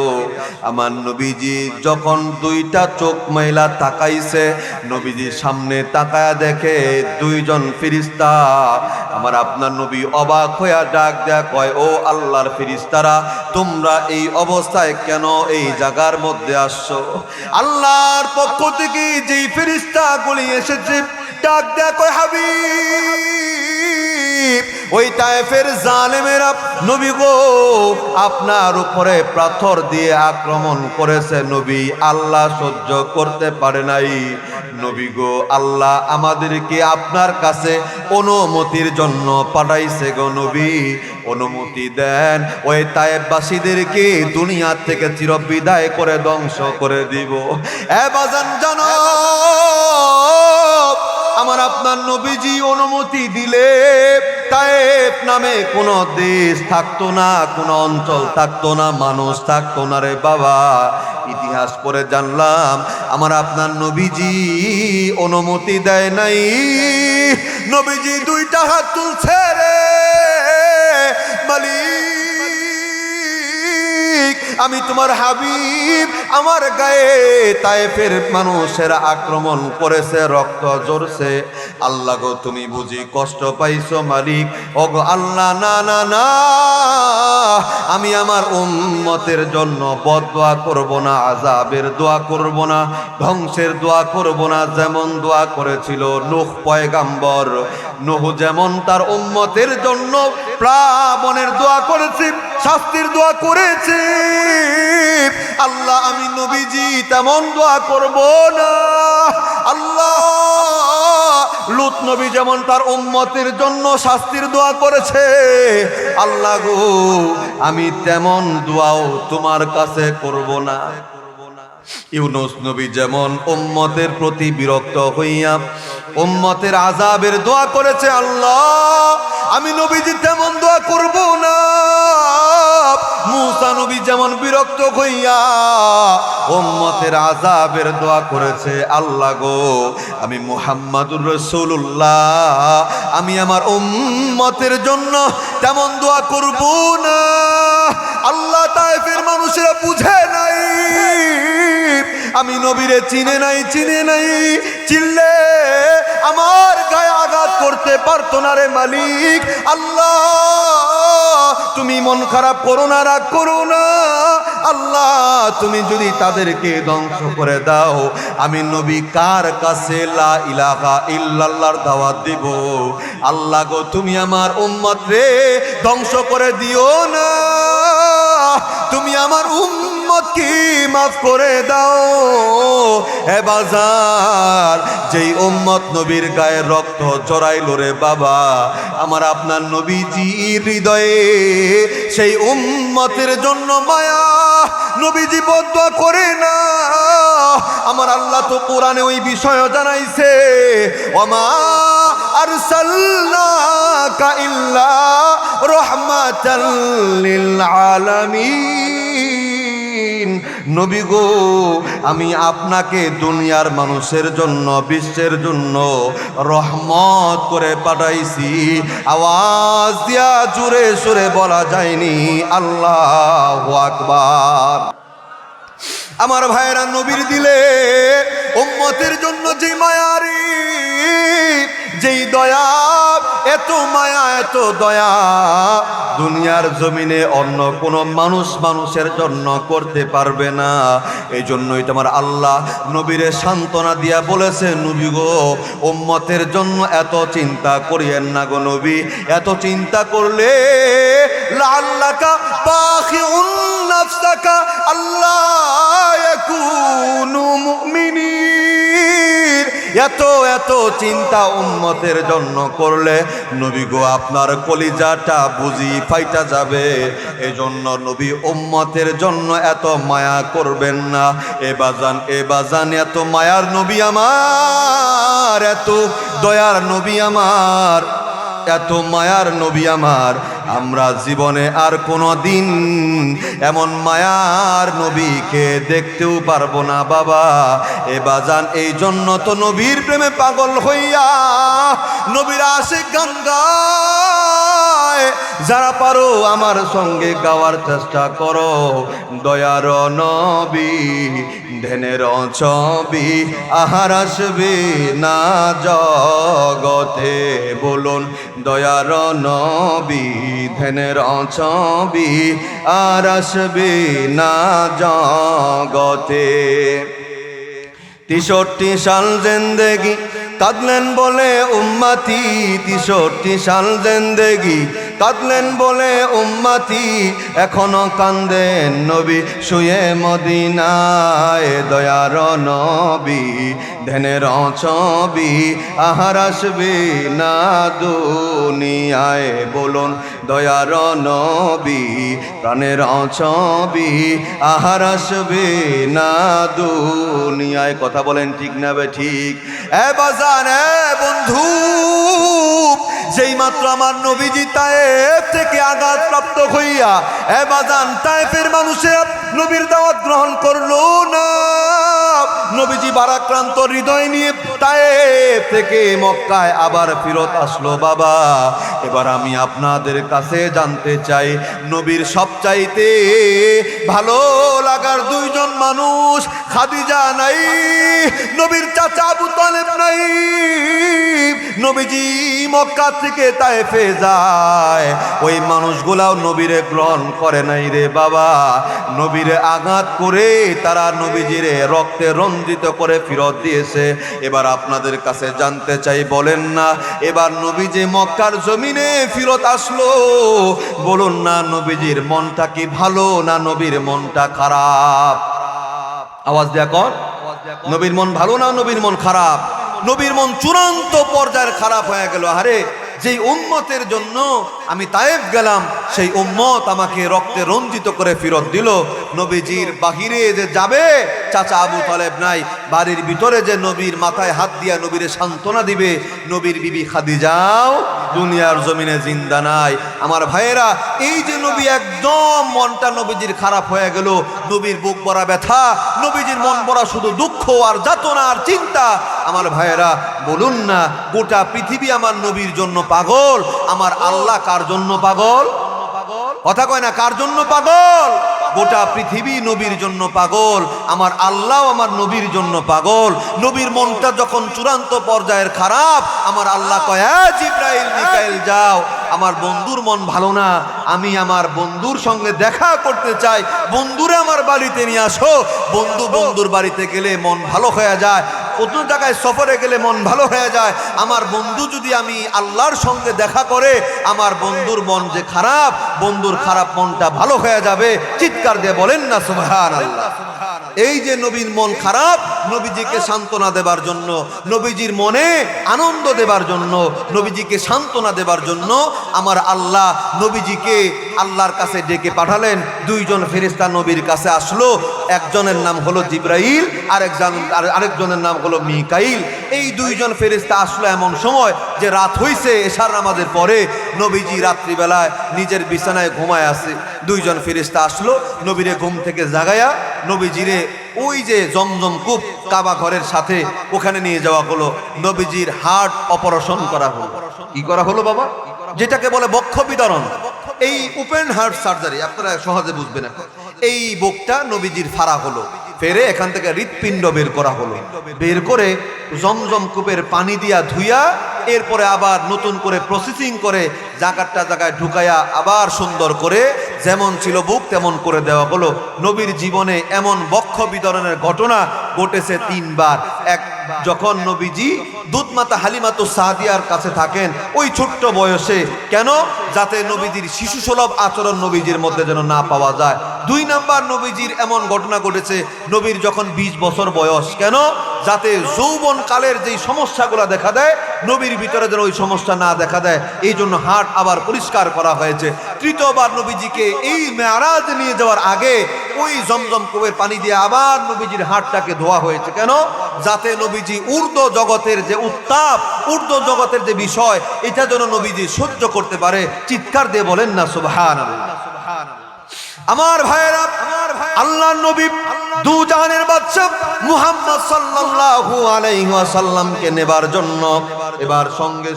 আমার নবীজি যখন দুইটা চোখ মেলা তাকাইছে, নবীজির সামনে তাকায়া দেখে দুইজন ফেরেশতা। আমার আপনার নবী অবাক হইয়া ডাক দেয়া কয়, ও আল্লাহর ফেরেশতারা, তোমরা এই অবস্থায় কেন এই জায়গার মধ্যে আসছো? আল্লাহর পক্ষ থেকে যেই ফেরেশতাগুলি এসেছে ডাক দেয়া কয়, হাবিব, ওই তায়েফের জালেমেরা নবী গো আপনার উপরে পাথর দিয়ে আক্রমণ করেছে। নবী আল্লাহ সহ্য করতে পারে নাই। নবী গো, আল্লাহ আমাদেরকে আপনার কাছে অনুমতির জন্য পাঠাইছে গো নবী, অনুমতি দেন, ওই তায়েফবাসীদেরকে দুনিয়া থেকে চিরবিদায় করে ধ্বংস করে দিব। এ বাজান জানো, আমার আপনার নবীজি অনুমতি দিলে তায়েফ নামে কোনো দেশ থাকতো না, কোনো অঞ্চল থাকতো না, মানুষ থাকতো না রে বাবা। ইতিহাস পড়ে জানলাম আমার আপনার নবীজি অনুমতি দেয় নাই। নবীজি দুইটা হাত তুলছে, রে মালিক, আমি তোমার হাবিব, আমার গায়ে তায়েফের মানুষেরা আক্রমণ করেছে, রক্ত ঝরছে। আল্লাহ গো, তুমি বুঝি কষ্ট পাইছো মালিক? ওগো আল্লাহ, না না না, আমি আমার উম্মতের জন্য বদদোয়া করব না, আযাবের দোয়া করব না, ধ্বংসের দোয়া করব না। যেমন দোয়া করেছিল নূহ পয়গাম্বর, নূহ যেমন তার উম্মতের জন্য প্লাবনের দোয়া করেছে, শাস্তির দোয়া করেছে, আল্লাহ আমি নবীজি তেমন দোয়া করব না। আল্লাহ, লূত নবী যেমন তার উম্মতের জন্য শাস্তির দোয়া করেছে, আল্লাহ গো আমি তেমন দোয়াও তোমার কাছে করব না। ইউনূস নবী যেমন উম্মতের প্রতি বিরক্ত হইয়া উম্মতের আযাবের দোয়া করেছে, আল্লাহ আমি নবীজি তেমন দোয়া করব না। মুসা নবী যেমন বিরক্ত হইয়া উম্মতের আযাবের দোয়া করেছে, আল্লাহ গো আমি মুহাম্মাদুর রাসূলুল্লাহ, আমি আমার উম্মতের জন্য তেমন দোয়া করব না। আল্লাহ, তায়েফের মানুষেরা বুঝে নাই, আমি নবীরে চিনে নাই, চিনলে আমার গায়ে আঘাত করতে পারতো না রে মালিক। আল্লাহ তুমি মন খারাপ করো না, রাগ করো না। আল্লাহ তুমি যদি তাদেরকে ধ্বংস করে দাও, আমি নবী কার কাছে লা ইলাহা ইল্লাল্লাহর দাওয়াত দিব? আল্লাহ গো, তুমি আমার উম্মত রে ধ্বংস করে দিও না, তুমি আমার উম্মতকে মাফ করে দাও। হে বাজার, যেই উম্মত নবীর গায়ে রক্ত জড়াইল রে বাবা, আমার আপনার নবীজির হৃদয়ে সেই উম্মতের জন্য মায়া। নবীজি বদদোয়া করে না, আমার আল্লাহ তো কোরআনে ওই বিষয় জানাইছে, ওমা আরসালনাকা ইল্লা রাহমাতাল লিল আলামিন। নবী গো, আমি আপনাকে দুনিয়ার মানুষের জন্য, বিশ্বের জন্য রহমত করে পাঠাইছি। আওয়াজ দিয়া জোরে সোরে বলা যায়নি আল্লাহু আকবার। আমার ভাইয়েরা, নবীর দিলে উম্মতের জন্য যে মায়ারি, যেই দয়া, এত মায়া, এত দয়া দুনিয়ার জমিনে অন্য কোন মানুষের জন্য করতে পারবে না। এই জন্যই তোমার আল্লাহ নবীরে সান্ত্বনা দিয়া বলেছে, নবী গো, উম্মতের জন্য এত চিন্তা করিয়েন না গো নবী। এত চিন্তা করলে লাআল্লাকা বাখিউন নাফসাকা আল্লাহ ইয়াকুনু মুমিনিন। এত চিন্তা উম্মতের জন্য করলে নবী গো, আপনার কলিজাটা বুঝি ফাইটা যাবে। এজন্য নবী উম্মতের জন্য এত মায়া করবেন না। এ বাজান, এত মায়ার নবী আমার, এত দয়ার নবী আমার, এত মায়ার নবী আমার, আমরা জীবনে আর কোনো দিন এমন মায়ার নবীকে দেখতেও পারবো না বাবা। এ বাজান, এই জন্য তো নবীর প্রেমে পাগল হইয়া নবীর আশিক গান গায়। যারা পারো আমার সঙ্গে গাওয়ার চেষ্টা করো। দয়ার নবী ধ্যানের ছবি আহার আসবে না জগতে, বলুন দয়ার নবী ধ্যানের ছবি আর আসবে না জগতে। 63 সাল জিন্দেগি কাঁদলেন বলে উম্মতি, 63 সাল জিন্দেগি কাঁদলেন বলে উম্মতি, এখনো কান্দেন নবী শুয়ে মদিনায়। দয়ার নবী ধ্যানের ছবি আহার আসবে না দুনিয়ায়, বলুন দয়ার নবী প্রাণের ছবি আহার আসবে না দুনিয়ায়। কথা বলেন ঠিক না বে ঠিক? এ বাজান, এ বন্ধু, যেই মাত্র আমার নবীজি তায়েফ থেকে আঘাতপ্রাপ্ত হইয়া, এ বাজান, তায়েফের মানুষের নবীর দাওয়াত গ্রহণ করলো না। নবীজি ভারাক্রান্ত হৃদয় নিয়ে তায়েফ থেকে মক্কায় আবার ফিরত আসলো বাবা। এবার আমি আপনাদের কাছে জানতে চাই, নবীর সবচাইতে ভালো লাগার দুইজন মানুষ, খাদিজা নাই, নবীর চাচা আবু তালেব নাই। নবীজি মক্কা থেকে তায়েফে যায়, ওই মানুষগুলাও নবীরে গ্রহণ করে নাই রে বাবা। নবীরে আঘাত করে তারা নবীজিরে রক্তে রঞ্জিত করে ফিরত দিয়েছে। এবার আপনাদের কাছে জানতে চাই, বলেন না, এবার নবীজি মক্কার জমিনে ফিরত আসলো, বলুন না, নবীজির মনটা কি ভালো না নবীর মনটা খারাপ? আওয়াজ দেয়া কর। নবীর মন ভালো না নবীর মন খারাপ? নবীর মন চূড়ান্ত পর্যায়ের খারাপ হয়ে গেল। আরে, যেই উম্মতের জন্য আমি তায়েফ গেলাম, সেই উম্মত আমাকে রক্তে রঞ্জিত করে ফিরত দিল। নবীজির বাহিরে যে যাবে চাচা আবু তালেব নাই, বাড়ির ভিতরে যে নবীর মাথায় হাত দিয়া নবীরে সান্ত্বনা দিবে, নবীর বিবি খাদিজাও দুনিয়ার জমিনে জিন্দা নাই। আমার ভাইয়েরা, এই যে নবী একদম মনটা নবীজির খারাপ হয়ে গেল, নবীর বুক ভরা ব্যথা, নবীজির মন ভরা শুধু দুঃখ আর যাতনা আর চিন্তা। আমার ভাইয়েরা, বলুন না, গোটা পৃথিবী আমার নবীর জন্য পাগল, আমার আল্লাহ কার জন্য পাগল? কথা কয় না, কার জন্য পাগল? গোটা পৃথিবী নবীর জন্য পাগল, আমার আল্লাহ আমার নবীর জন্য পাগল। নবীর মনটা যখন চূড়ান্ত পর্যায়ের খারাপ, আমার আল্লাহ কয়, জিবরাইল মিকাইল যাও, আমার বন্ধুর মন ভালো না, আমি আমার বন্ধুর সঙ্গে দেখা করতে চাই, বন্ধুরে আমার বাড়িতে নিয়ে আসো। বন্ধুর বাড়িতে গেলে মন ভালো হয়ে যায়, কত জায়গায় সফরে গেলে মন ভালো হয়ে যায়। আমার বন্ধু যদি আমি আল্লাহর সঙ্গে দেখা করে, আমার বন্ধুর মন যে খারাপ, বন্ধুর খারাপ মনটা ভালো হয়ে যাবে। চিৎকার দিয়ে বলেন না সুবহানাল্লাহ। এই যে নবীর মন খারাপ, নবীজিকে সান্ত্বনা দেবার জন্য, নবীজির মনে আনন্দ দেবার জন্য, নবীজিকে সান্ত্বনা দেবার জন্য আমার আল্লাহ নবীজিকে আল্লাহর কাছে ডেকে পাঠালেন। দুইজন ফেরেশতা নবীর কাছে আসলো, একজনের নাম হলো জিবরাইল, আরেকজনের নাম হলো হলো মিকাইল। এই দুইজন ফেরেশতা আসলো এমন সময় যে রাত হইছে, এশার নামাজের পরে নবীজি রাত্রিবেলায় নিজের বিছানায় ঘুমায় আছে। দুইজন ফেরেশতা আসলো, নবীরে ঘুম থেকে জাগায়া নবীজিরে ওই যে জমজম কূপ কাবা ঘরের সাথে ওখানে নিয়ে যাওয়া হলো। নবীজির হার্ট অপারেশন করা হলো। কি করা হলো বাবা? যেটাকে বলে বক্ষ বিদারণ। এই ওপেন হার্ট সার্জারি, আপনারা সহজে বুঝবেন। এই বুকটা নবীজির ফাড়া হলো, ফেরে এখান থেকে হৃৎপিণ্ড বের করা হলো। বের করে জমজম কূপের পানি দিয়া ধুইয়া এরপরে আবার নতুন করে প্রসেসিং করে জায়গাটা জায়গায় ঢুকাইয়া আবার সুন্দর করে যেমন ছিল বুক তেমন করে দেওয়া হলো। নবীর জীবনে এমন বক্ষ বিতরণের ঘটনা ঘটেছে 3 বার। এক, যখন নবীজি দুধমাতা হালিমাতু সাদিয়ার কাছে থাকেন ওই ছোট্ট বয়সে, কেন? যাতে নবীজির শিশু সুলভ আচরণ নবীজির মধ্যে যেন না পাওয়া যায়। 2 নাম্বার, নবীজির এমন ঘটনা ঘটেছে নবীর যখন 20 বছর বয়স, কেন? যাতে যৌবন কালের যেই সমস্যাগুলো দেখা দেয় নবীর ভিতরে যেন ওই সমস্যা না দেখা দেয়, এই জন্য হার্ট আবার পরিষ্কার করা হয়েছে। 3য়বার নবীজিকে এই মেরাজ নিয়ে যাওয়ার আগে ওই জমজম কূপের পানি দিয়ে আবার নবীজির হার্টটাকে ধোয়া হয়েছে, কেন? যাতে নবীজি ঊর্ধ্ব জগতের যে উত্তাপ, ঊর্ধ্ব জগতের যে বিষয়, এটা যেন নবীজি সহ্য করতে পারে। চিৎকার দিয়ে বলেন না সুবহানাল্লাহ। আমার ভাইরা, আল্লাহর নবী দু জাহানের বাদশা মুহাম্মদ সাল্লাল্লাহু আলাইহি ওয়াসাল্লামকে নেবার জন্য এবার সঙ্গে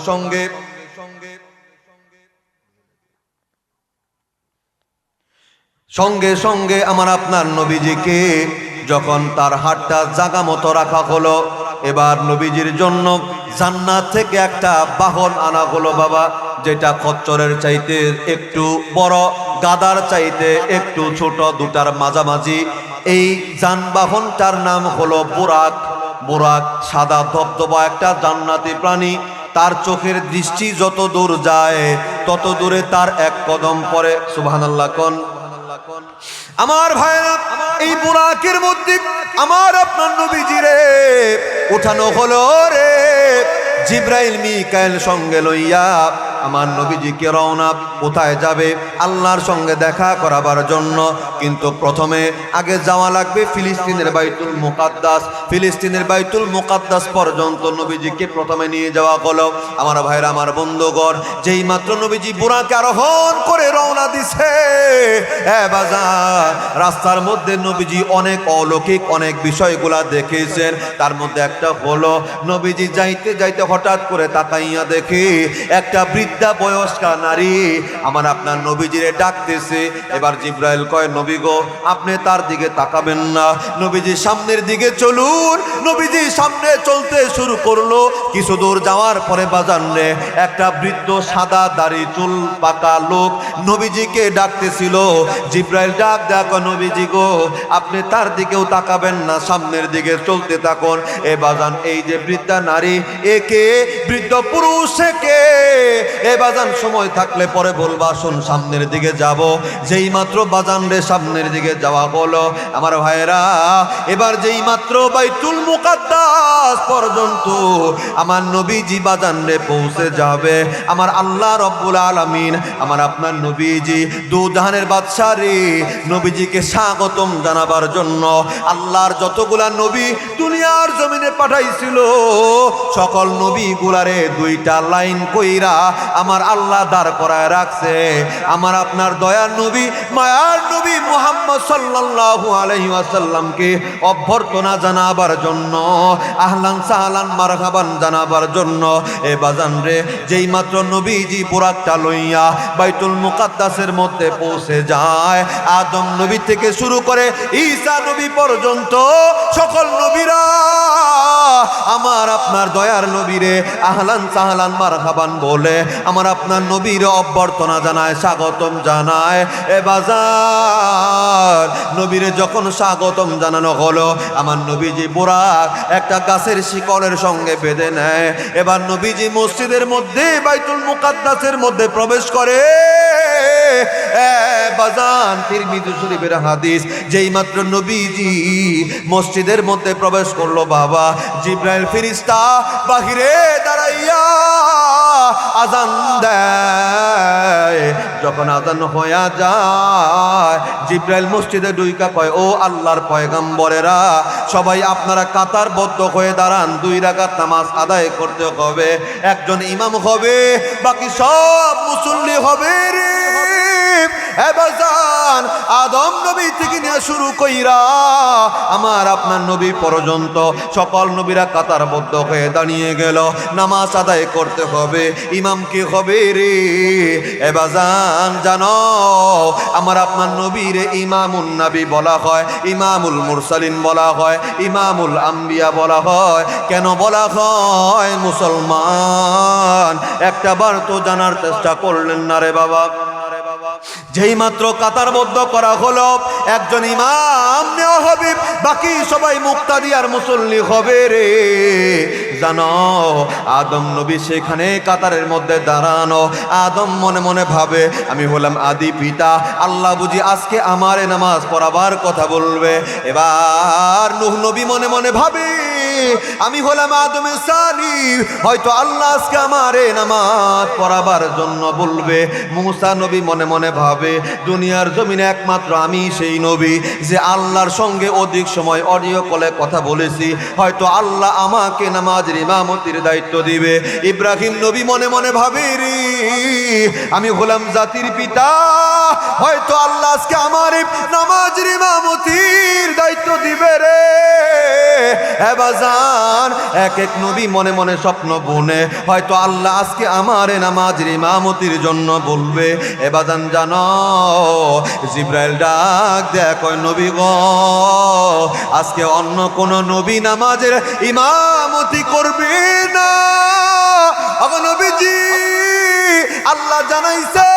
সঙ্গে আমার আপনার নবীজিকে যখন তার হাতটা জাগা মতো রাখা হলো, এবার নবীজির জন্য জান্নাত থেকে একটা বাহন আনা হলো বাবা, যেটা খচ্চরের চাইতে একটু বড়, গাদার চাইতে একটু ছোট, দুটার মাঝামাঝি। এই যানবাহনটার নাম হলো বুরাক। বুরাক সাদা ধবধবা একটা জান্নাতি প্রাণী। তার চোখের দৃষ্টি যত দূর যায় তত দূরে তার এক কদম পরে। সুবহানাল্লাহ কোন। আমার ভাইরা, এই বুরাকের মধ্যে আমার আপনার নবীজিরে উঠানো হলো রে। জিব্রাইল মিকাইল সঙ্গে লইয়া আমার নবীজিকে রওনা। কোথায় যাবে? আল্লাহর সঙ্গে দেখা করাবার জন্য। কিন্তু প্রথমে আগে যাওয়া লাগবে ফিলিস্তিনের বাইতুল মুকাদ্দাস। ফিলিস্তিনের বাইতুল মুকাদ্দাস পর্যন্ত নবীজিকে প্রথমে নিয়ে যাওয়া হলো। আমার ভাইরা, আমার বন্ধুগণ, যেই মাত্র নবীজি বুরাকে আরোহণ করে রওনা দিছে, বাজার রাস্তার মধ্যে নবীজি অনেক অলৌকিক অনেক বিষয়গুলা দেখেছেন। তার মধ্যে একটা হলো, নবীজি যাইতে যাইতে হঠাৎ করে তাকাইয়া দেখে একটা বৃদ্ধা বয়স্কা নারী আমার আপনার নবীজিরে ডাকতেছে। এবার জিব্রাইল কয়, নবী গো, আপনি তার দিকে তাকাবেন না, নবীজি সামনের দিকে চলুন। নবীজি সামনে চলতে শুরু করলো। কিছু দূর যাওয়ার পরে বাজারে একটা বৃদ্ধ সাদা দাড়ি চুল পাকা লোক নবীজিকে ডাকতেছিল। জিব্রাইল ডাক দেখো, নবীজি গো, আপনি তার দিকেও তাকাবেন না, সামনের দিকে চলতে থাকুন। এ বাজান, এই যে বৃদ্ধা নারী, একে বৃদ্ধ পুরুষ কে? এ বাজান, সময় থাকলে পরে বলবা, শোন সামনের দিকে যাব। যেই মাত্র বাজান রে সামনের দিকে যাওয়া বলো আমার ভাইরা, এবার যেই মাত্র বাইতুল মুকাদ্দাস পর্যন্ত আমার নবীজি বাজান রে পৌঁছে যাবে, আমার আল্লাহ রব্বুল আলামিন আমার আপনার নবীজি দু জাহানের বাদশা রে নবীজিকে স্বাগতম জানাবার জন্য আল্লাহর যতগুলা নবী দুনিয়ার জমিনে পাঠাইছিল, সকল নবী গুলারে 2টা লাইন কইরা আমার আল্লাহ দাঁড় করায় রাখছে। আমার আপনার দয়ার নবী, মায়ার নবী মুহাম্মদ সাল্লাল্লাহু আলাইহি ওয়াসাল্লামকে অভ্যর্থনা জানাবার জন্য, আহলান সাহলান মারহাবান জানাবার জন্য। এ বাজান রে, যেই মাত্র নবীজি বুরাকটা লইয়া বাইতুল মুকাদ্দাসের মধ্যে পৌঁছে যায়, আদম নবী থেকে শুরু করে ঈসা নবী পর্যন্ত সকল নবীরা আমার আপনার দয়ার নবীরে আহলান সাহলান মারহাবান বলে আমার আপনার নবীর অভ্যর্থনা জানায়, স্বাগতম জানায়। এ বাজার নবীরে যখন স্বাগতম জানানো হলো, আমার নবীজি বুরাক একটা গাছের শিকলের সঙ্গে বেঁধে নেয়। এবার নবীজি মসজিদের মধ্যে বাইতুল মুকাদ্দাসের মধ্যে প্রবেশ করে। বাজান, তিরমিজি শরীফের হাদিস, যেই মাত্র নবীজি মসজিদের মধ্যে প্রবেশ করলো বাবা, জিব্রাইল ফেরেশতা বাহিরে দাঁড়াইয়া হইয়া আজান দেয়। যখন আজান হইয়া যায় জিব্রাইল মসজিদে ঢুইকা কয়, ও আল্লাহর পয়গম্বরেরা, সবাই আপনারা কাতারবদ্ধ হয়ে দাঁড়ান, 2 রাকাত নামাজ আদায় করতে হবে। একজন ইমাম হবে, বাকি সব মুসল্লি হবে রে। এবাজান আদম নবী থেকে নিয়ে শুরু কইরা আমার আপনার নবী পর্যন্ত সকল নবীরা কাতারবদ্ধ হয়ে দাঁড়িয়ে গেল, নামাজ আদায় করতে হবে। ইমাম কি হবে রে? এবাজান জানো আমার আপনার নবীরে ইমামুন নবী বলা হয়, ইমামুল মুরসালিন বলা হয়, ইমামুল আম্বিয়া বলা হয়। কেন বলা হয় মুসলমান? একটা বার তো জানার চেষ্টা করলেন না রে বাবা। যেই মাত্র কাতারবদ্ধ করা হলো, একজন ইমাম নেওয়া হবে, বাকি সবাই মুক্তাদি আর মুসল্লি হবে রে। জানো আদম নবী সেখানে কাতারের মধ্যে দাঁড়ানো। আদম মনে মনে ভাবে, আমি হলাম আদি পিতা, আল্লাহ বুঝি আজকে আমারে নামাজ পড়াবার কথা বলবে। এবার নূহ নবী মনে মনে ভাবে, আমি হলাম আদমের সানি, হয়তো আল্লাহ আজকে আমারে নামাজ পড়াবার জন্য বলবে। মুসা নবী মনে মনে ভাবে, দুনিয়ার জমিনে একমাত্র আমি সেই নবী যে আল্লাহর সঙ্গে অধিক সময় অডিও কলে কথা বলেছি, হয়তো আল্লাহ আমাকে নামাজের ইমামতির দায়িত্ব দিবে। ইব্রাহিম নবী মনে মনে ভাবে, রে আমি হলাম জাতির পিতা, হয়তো আল্লাহ আজকে আমার নামাজের ইমামতির দায়িত্ব দিবে রে। এবাজান এক এক নবী মনে মনে স্বপ্ন বুনে, হয়তো আল্লাহ আজকে আমারে নামাজের ইমামতির জন্য বলবে। এবাজান জানো জিব্রাইল ডাক দেয়, কয় নবী গো, আজকে অন্য কোন নবী নামাজের ইমামতি করবে না। আগো নবীজি, আল্লাহ জানাইছে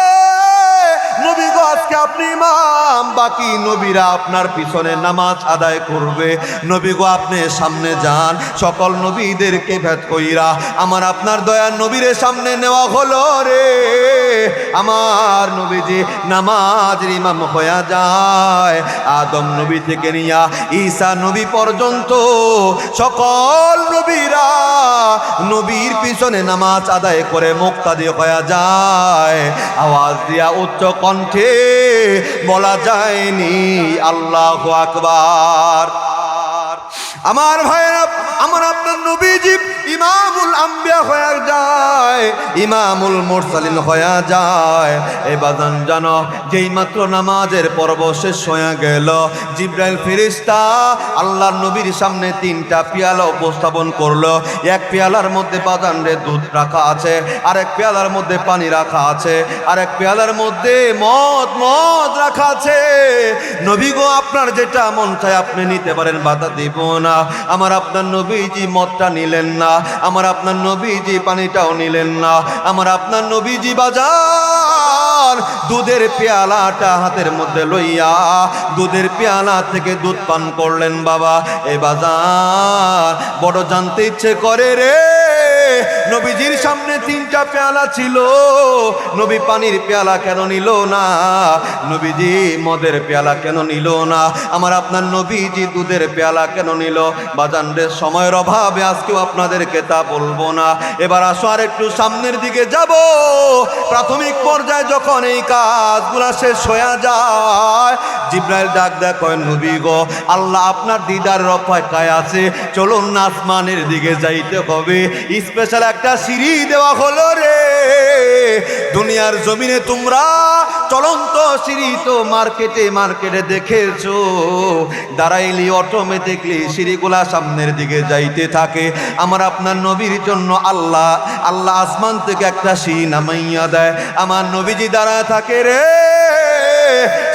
নবী গো আজকে আপনি ইমাম, বাকি নবীরা আপনার পিছনে নামাজ আদায় করবে। নবী গো আপনি সামনে যান। সকল নবীদেরকে ভেদ কইরা আমার আপনার দয়ার নবীর সামনে নেওয়া হলো রে। আমার নবীজি নামাজের ইমাম হয়ে যায়। আদম নবী থেকে নিয়া ঈসা নবী পর্যন্ত সকল নবীরা নবীর পিছনে নামাজ আদায় করে মুক্তাদি হয়ে যায়। আওয়াজ দিয়া উচ্চ কণ্ঠে বলা যায়নি আল্লাহু আকবার। আমার ভাইরা, আমার আপনার নবীজি ইমামুল আম্বিয়া হয়ে যায়, ইমামুল মুরসালিন হয়ে যায়। এই বাজান জানো যেই মাত্র নামাজের পর্ব শেষ হয়ে গেল, জিব্রাইল ফেরেশতা আল্লাহর নবীর সামনে 3টা পেয়ালা উপস্থাপন করলো। এক পেয়ালার মধ্যে বাজান রে দুধ রাখা আছে, আরেক পেয়ালার মধ্যে পানি রাখা আছে, আরেক পেয়ালার মধ্যে মদ রাখা আছে। নবী গো আপনার যেটা মন চায় আপনি নিতে পারেন, বাধা দিব না। আমার আপনার নবীজি মদটা নিলেন না, আমার আপনার নবীজি পানিটাও নিলেন না। আমার আপনার নবীজি বাজার দুধের পেয়ালাটা হাতের মধ্যে লইয়া দুধের পেয়ালা থেকে দুধ পান করলেন। বাবা এই বাজার বড় জানতে ইচ্ছে করে রে, নবীজির সামনে 3টা পেয়ালা ছিল, নবী পানির পেয়ালা কেন নিল না? নবীজি মদের পেয়ালা কেন নিল না? আমার আপনার নবীজি দুধের পেয়ালা কেন নিল? বাজানদের সময়ের অভাবে আজকেও আপনাদেরকে তা বলবো না। এবার আসো আর একটু সামনের দিকে যাব। প্রাথমিক পর্যায়ে যখন এই কাজগুলা শেষ হয়ে যায়, জিব্রাইল ডাক দেয়, কয় নবী গো আল্লাহ আপনার দিদারের অপেক্ষায় আছে, চলুন না আসমানের দিকে যাইতে হবে। স্পেশাল একটা সিঁড়ি দেওয়া হলো রে। দুনিয়ার জমিনে তোমরা চলন্ত সিঁড়ি তো মার্কেটে দেখেছো, দাঁড়াইলি অটোমেটিকলি সিঁড়িগুলা সামনের দিকে যাইতে থাকে। আমার আপনার নবীর জন্য আল্লাহ আসমান থেকে একটা সিঁড়ি নামাইয়া দেয়, আমার নবীজি দাঁড়ায় থাকে রে।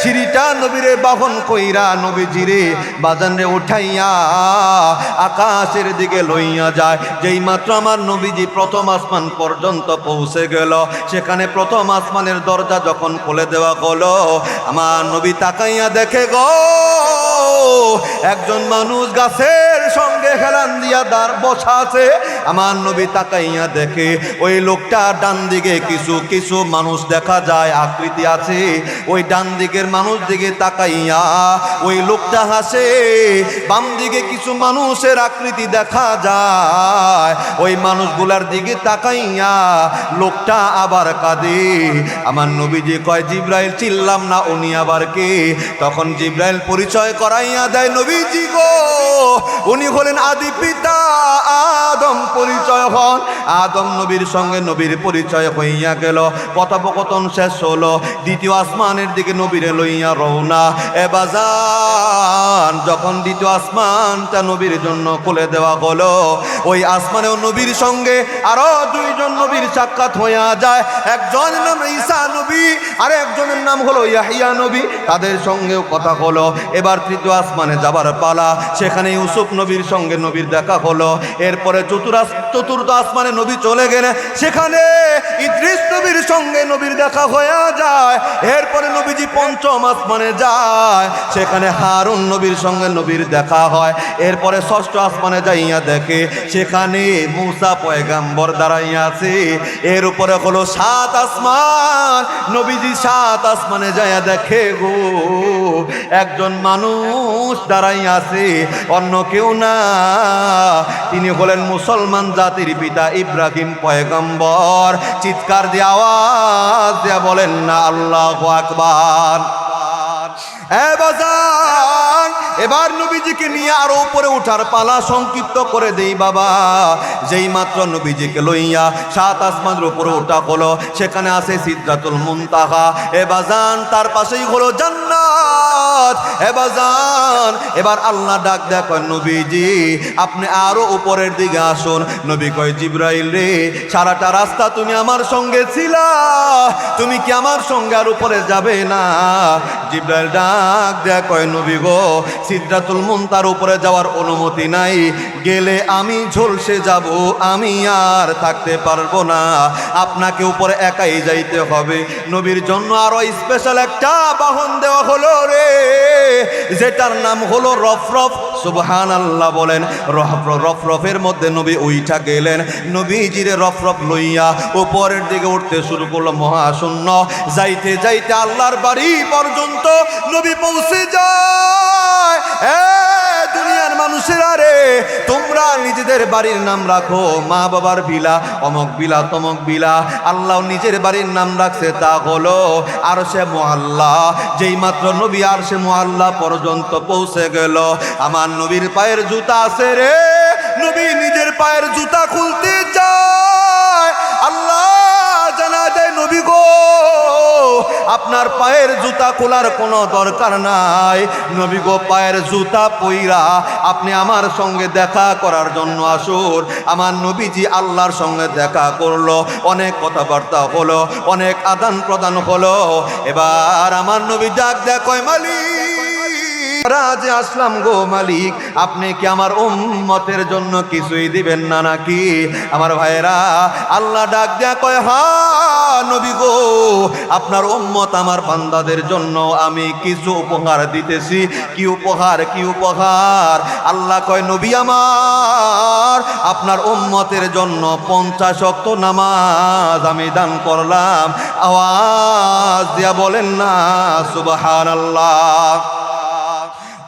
সিঁড়িটা নবীরে বাহন কইরা নবীজিরে বাজানে উঠাইয়া আকাশের দিকে লইয়া যায়। যেই মাত্র আমার নবীজি প্রথম আসমান পর্যন্ত পৌঁছে গেল, সেখানে প্রথম আসমানের দরজা যখন খুলে দেওয়া হলো, আমার নবী তাকাইয়া দেখে গো একজন মানুষ গাছের সঙ্গে হেলান দিয়া দাঁড় বসা আছে। আমার নবী তাকাইয়া দেখে ওই লোকটা ডান দিকে কিছু কিছু মানুষ দেখা যায়, আকৃতি আছে, ওই ডান দিকের মানুষ দিকে তাকাইয়া ওই লোকটা হাসে, বাম দিকে কিছু মানুষের আকৃতি দেখা যায়, ওই মানুষগুলার দিকে তাকাইয়া লোকটা আবার কাঁদে। আমার নবীজি কয়, জিব্রাইল চিল্লাম না, উনি আবার কে? তখন জিব্রাইল পরিচয় করাইয়া দেয়, নবীজি গো উনি হলেন আদি পিতা আদম। পরিচয় হন, আদম নবীর সঙ্গে নবীর পরিচয় হইয়া গেল, কথোপকথন শেষ হলো, দ্বিতীয় আসমানের দিকে নবীরে লইয়া রওনা। এ বাজান, যখন দ্বিতীয় আসমানটা নবীর জন্য খুলে দেওয়া হলো, ওই আসমানেও নবীর সঙ্গে আরো দুইজন নবীর সাক্ষাৎ হইয়া যায়। একজনের নাম ঈসা নবী আর একজনের নাম হলো ইয়াহিয়া নবী, তাদের সঙ্গেও কথা হলো। এবার তৃতীয় আসমানে যাবার পালা, সেখানে ইউসুফ নবীর সঙ্গে নবীর দেখা হলো। এরপরে চতুর্থ আসমানে নবী চলে গেলে সেখানে ইদ্রিস নবীর সঙ্গে নবীর দেখা হয়ে যায়। এরপরে নবীজি পঞ্চম আসমানে যায়, সেখানে হারুন নবীর সঙ্গে নবীর দেখা হয়। এরপরে ষষ্ঠ আসমানে যাইয়া দেখে সেখানে মূসা পয়গাম্বর দাঁড়াইয়া আছে। এর উপরে হলো 7 আসমান, নবীজি 7 আসমানে যাইয়া দেখে গো একজন মানুষ দাঁড়াইয়া আছে, অন্য কেউ না, তিনি হলেন মুসলমান জাতির পিতা ইব্রাহিম পয়গম্বর। চিৎকার দিয়ে আওয়াজ দিয়া বলেন না আল্লাহু আকবার। এবার নবীজিকে নিয়ে আরো উপরে উঠার পালা, সংক্ষিপ্ত করে দেই বাবা। যেই মাত্র নবীজিকে লইয়া 7 আসমানের উপরে ওঠা হলো, সেখানে আছে সিদরাতুল মুনতাহা। এ বাজান, তার পাশেই হলো জান্নাত। এ বাজান, এবার আল্লাহ ডাক দেয়, কয় নবীজি আপনি আরো উপরের দিকে আসুন। নবী কয়, জিব্রাইল রে, সারাটা রাস্তা তুমি আমার সঙ্গে ছিলা, তুমি কি আমার সঙ্গে আর উপরে যাবে না? জিব্রাইল ডাক দেয়, কয় নবী গো, সিদরাতুল মুনতাহার উপরে যাওয়ার অনুমতি নাই, গেলে আমি ঝলসে যাব, আমি আর থাকতে পারবো না, আপনাকে উপরে একাই যাইতে হবে। নবীর জন্য আরো স্পেশাল একটা বাহন দেওয়া হলো রে, যেটার নাম হলো রফরফ। সুবহানাল্লাহ বলেন। রফরফের মধ্যে নবী উইঠা গেলেন। নবীজিরে রফরফ লইয়া উপরের দিকে উঠতে শুরু করলো, মহাশূন্য। যাইতে যাইতে আল্লাহর বাড়ি পর্যন্ত নবী পৌঁছে যায়। দুনিয়ার মানুষেরা রে, তোমরা নিজেদের বাড়ির নাম রাখো, মা বাবার বিলা, অমক বিলা তমক বিলা, আল্লাহ নিজের বাড়ির নাম রাখছে, তা হলো আরশে মুআল্লা। যেই মাত্র নবী আরশে মুআল্লা পর্যন্ত পৌঁছে গেল, আমার নবীর পায়ের জুতা আছে রে, নবী নিজের পায়ের জুতা খুলতে যায়। আল্লাহ জানা দেয়, নবী গো আপনার পায়ের জুতা খোলার কোনো দরকার নাই, নবী গো পায়ের জুতা পইরা আপনি আমার সঙ্গে দেখা করার জন্য আসুন। আমার নবীজি আল্লাহর সঙ্গে দেখা করলো, অনেক কথাবার্তা হলো, অনেক আদান প্রদান হলো। এবার আমার নবী ডাক দেয়, কয় মালিক রাজে আসলাম গো মালিক, আপনি কি আমার উম্মতের জন্য কিছুই দিবেন না নাকি? আমার ভাইরা, আল্লাহ ডাক দেয়া কয়, হ্যাঁ নবী গো, আপনার উম্মত আমার বান্দাদের জন্য আমি কিছু উপহার দিতেছি। কি উপহার? কি উপহার? আল্লাহ কয়, নবী আমার আপনার উম্মতের জন্য 50 ওয়াক্ত নামাজ আমি দান করলাম। আওয়াজ দিয়া বলেন না সুবহানাল্লাহ।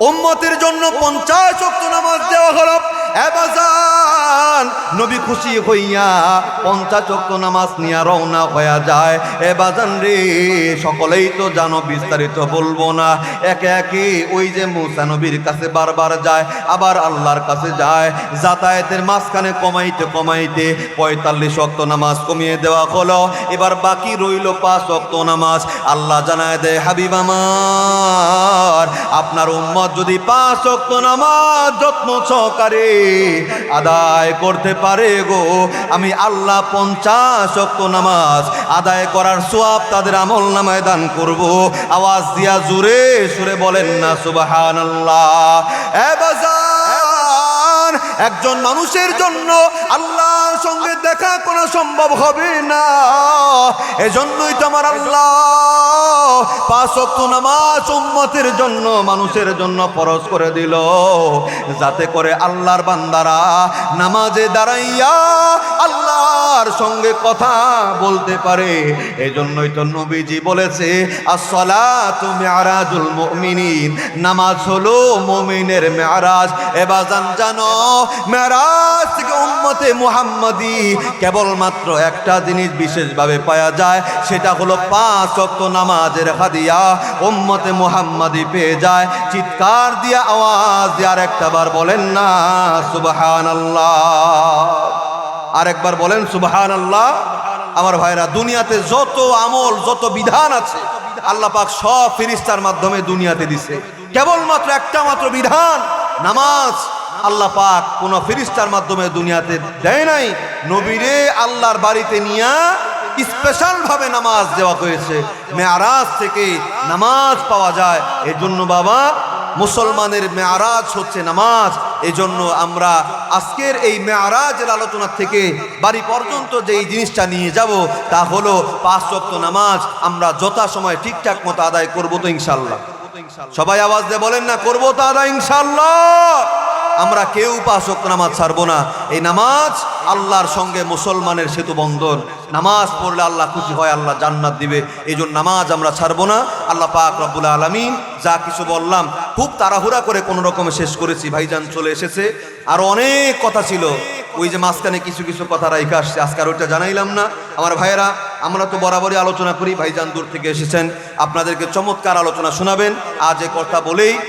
উম্মতের জন্য 50 ওয়াক্ত নামাজ দেওয়া হলো। এবাজান, নবী খুশি হইয়া 50 ওয়াক্ত নামাজ নিয়ে রওনা হয়ে যায়। এবাজান রে, সকলেই তো জানো, বিস্তারিত বলবো না। একে একে ওই যে মুসা নবীর কাছে বারবার যায়, আবার আল্লাহর কাছে যায়। যাতায়াতের মাঝখানে কমাইতে কমাইতে 45 ওয়াক্ত নামাজ কমিয়ে দেওয়া হলো। এবার বাকি রইল 5 ওয়াক্ত নামাজ। আল্লাহ জানায় দেয়, হাবিব আমার, আপনার উম্মত যদি 5 ওয়াক্ত নামাজ যত্ন সহকারে আদায় করতে পারে গো, আমি আল্লাহ 50 ওয়াক্ত নামাজ আদায় করার সওয়াব তাদের আমল নামায় দান করব। আওয়াজ দিয়া জোরে সুরে বলেন না সুবহানাল্লাহ। এ বাজার, একজন মানুষের জন্য আল্লাহ সঙ্গে দেখা করা সম্ভব হবে না। এজন্যই তো আমার আল্লাহ 5 ওয়াক্ত নামাজ উম্মতের জন্য, মানুষের জন্য ফরজ করে দিল, যাতে করে আল্লাহর বান্দারা নামাজে দাঁড়াইয়া আল্লাহর সঙ্গে কথা বলতে পারে। এজন্যই তো নবীজি বলেছে আসসালাতু মি'রাজুল মুমিনিন, নামাজ হলো মুমিনের মেরাজ। এবাজান জানো, মেরাজ থেকে উম্মতে মুহাম্মাদি কেবলমাত্র একটা জিনিস বিশেষভাবে পাওয়া যায়, সেটা হলো 5 ওয়াক্ত নামাজের হাদিয়া উম্মতে মুহাম্মাদি পেয়ে যায়। চিৎকার দিয়ে আওয়াজ দিয়ে আরেকটাবার বলেন না সুবহানাল্লাহ, আরেকবার বলেন সুবহানাল্লাহ। আমার ভাইরা, দুনিয়াতে যত আমল, যত বিধান আছে আল্লাহ পাক সব ফেরেশতার মাধ্যমে দুনিয়াতে দিছে। কেবলমাত্র একটা মাত্র বিধান নামাজ আল্লাহ পাক কোন ফেরেশতার মাধ্যমে দুনিয়াতে দেয় নাই। নবীরে আল্লাহর বাড়িতে নিয়া স্পেশাল ভাবে নামাজ দেওয়া হয়েছে। মেরাজ থেকে নামাজ পাওয়া যায়। এজন্য বাবা, মুসলমানের মেরাজ হচ্ছে নামাজ। এজন্য আমরা আজকের এই মেরাজের আলোচনা থেকে বাড়ি পর্যন্ত যেই জিনিসটা নিয়ে যাব তা হলো 5 ওয়াক্ত নামাজ আমরা যথাসময়ে ঠিকঠাক মতো আদায় করবো তো ইনশাল্লাহ। সবাই আওয়াজ দিয়ে বলেন না, করবো তো আদায় ইনশাল্লাহ। আমরা কেউ 5 ওয়াক্ত নামাজ ছাড়বো না। এই নামাজ আল্লাহর সঙ্গে মুসলমানের সেতু বন্ধন। নামাজ পড়লে আল্লাহ খুশি হয়, আল্লাহ জান্নাত দিবে। এই জন্য নামাজ আমরা ছাড়বো না। আল্লাহ পাক রব্বুল আলামিন যা কিছু বললাম খুব তাড়াহুড়া করে কোনো রকমে শেষ করেছি। ভাইজান চলে এসেছে, আরো অনেক কথা ছিল, ওই যে মাঝখানে কিছু কিছু কথা রাইখা আসছে, আজকাল ওইটা জানাইলাম না। আমার ভাইয়েরা, আমরা তো বরাবরই আলোচনা করি, ভাইজান দূর থেকে এসেছেন, আপনাদেরকে চমৎকার আলোচনা শোনাবেন। আজ এ কথা বলেই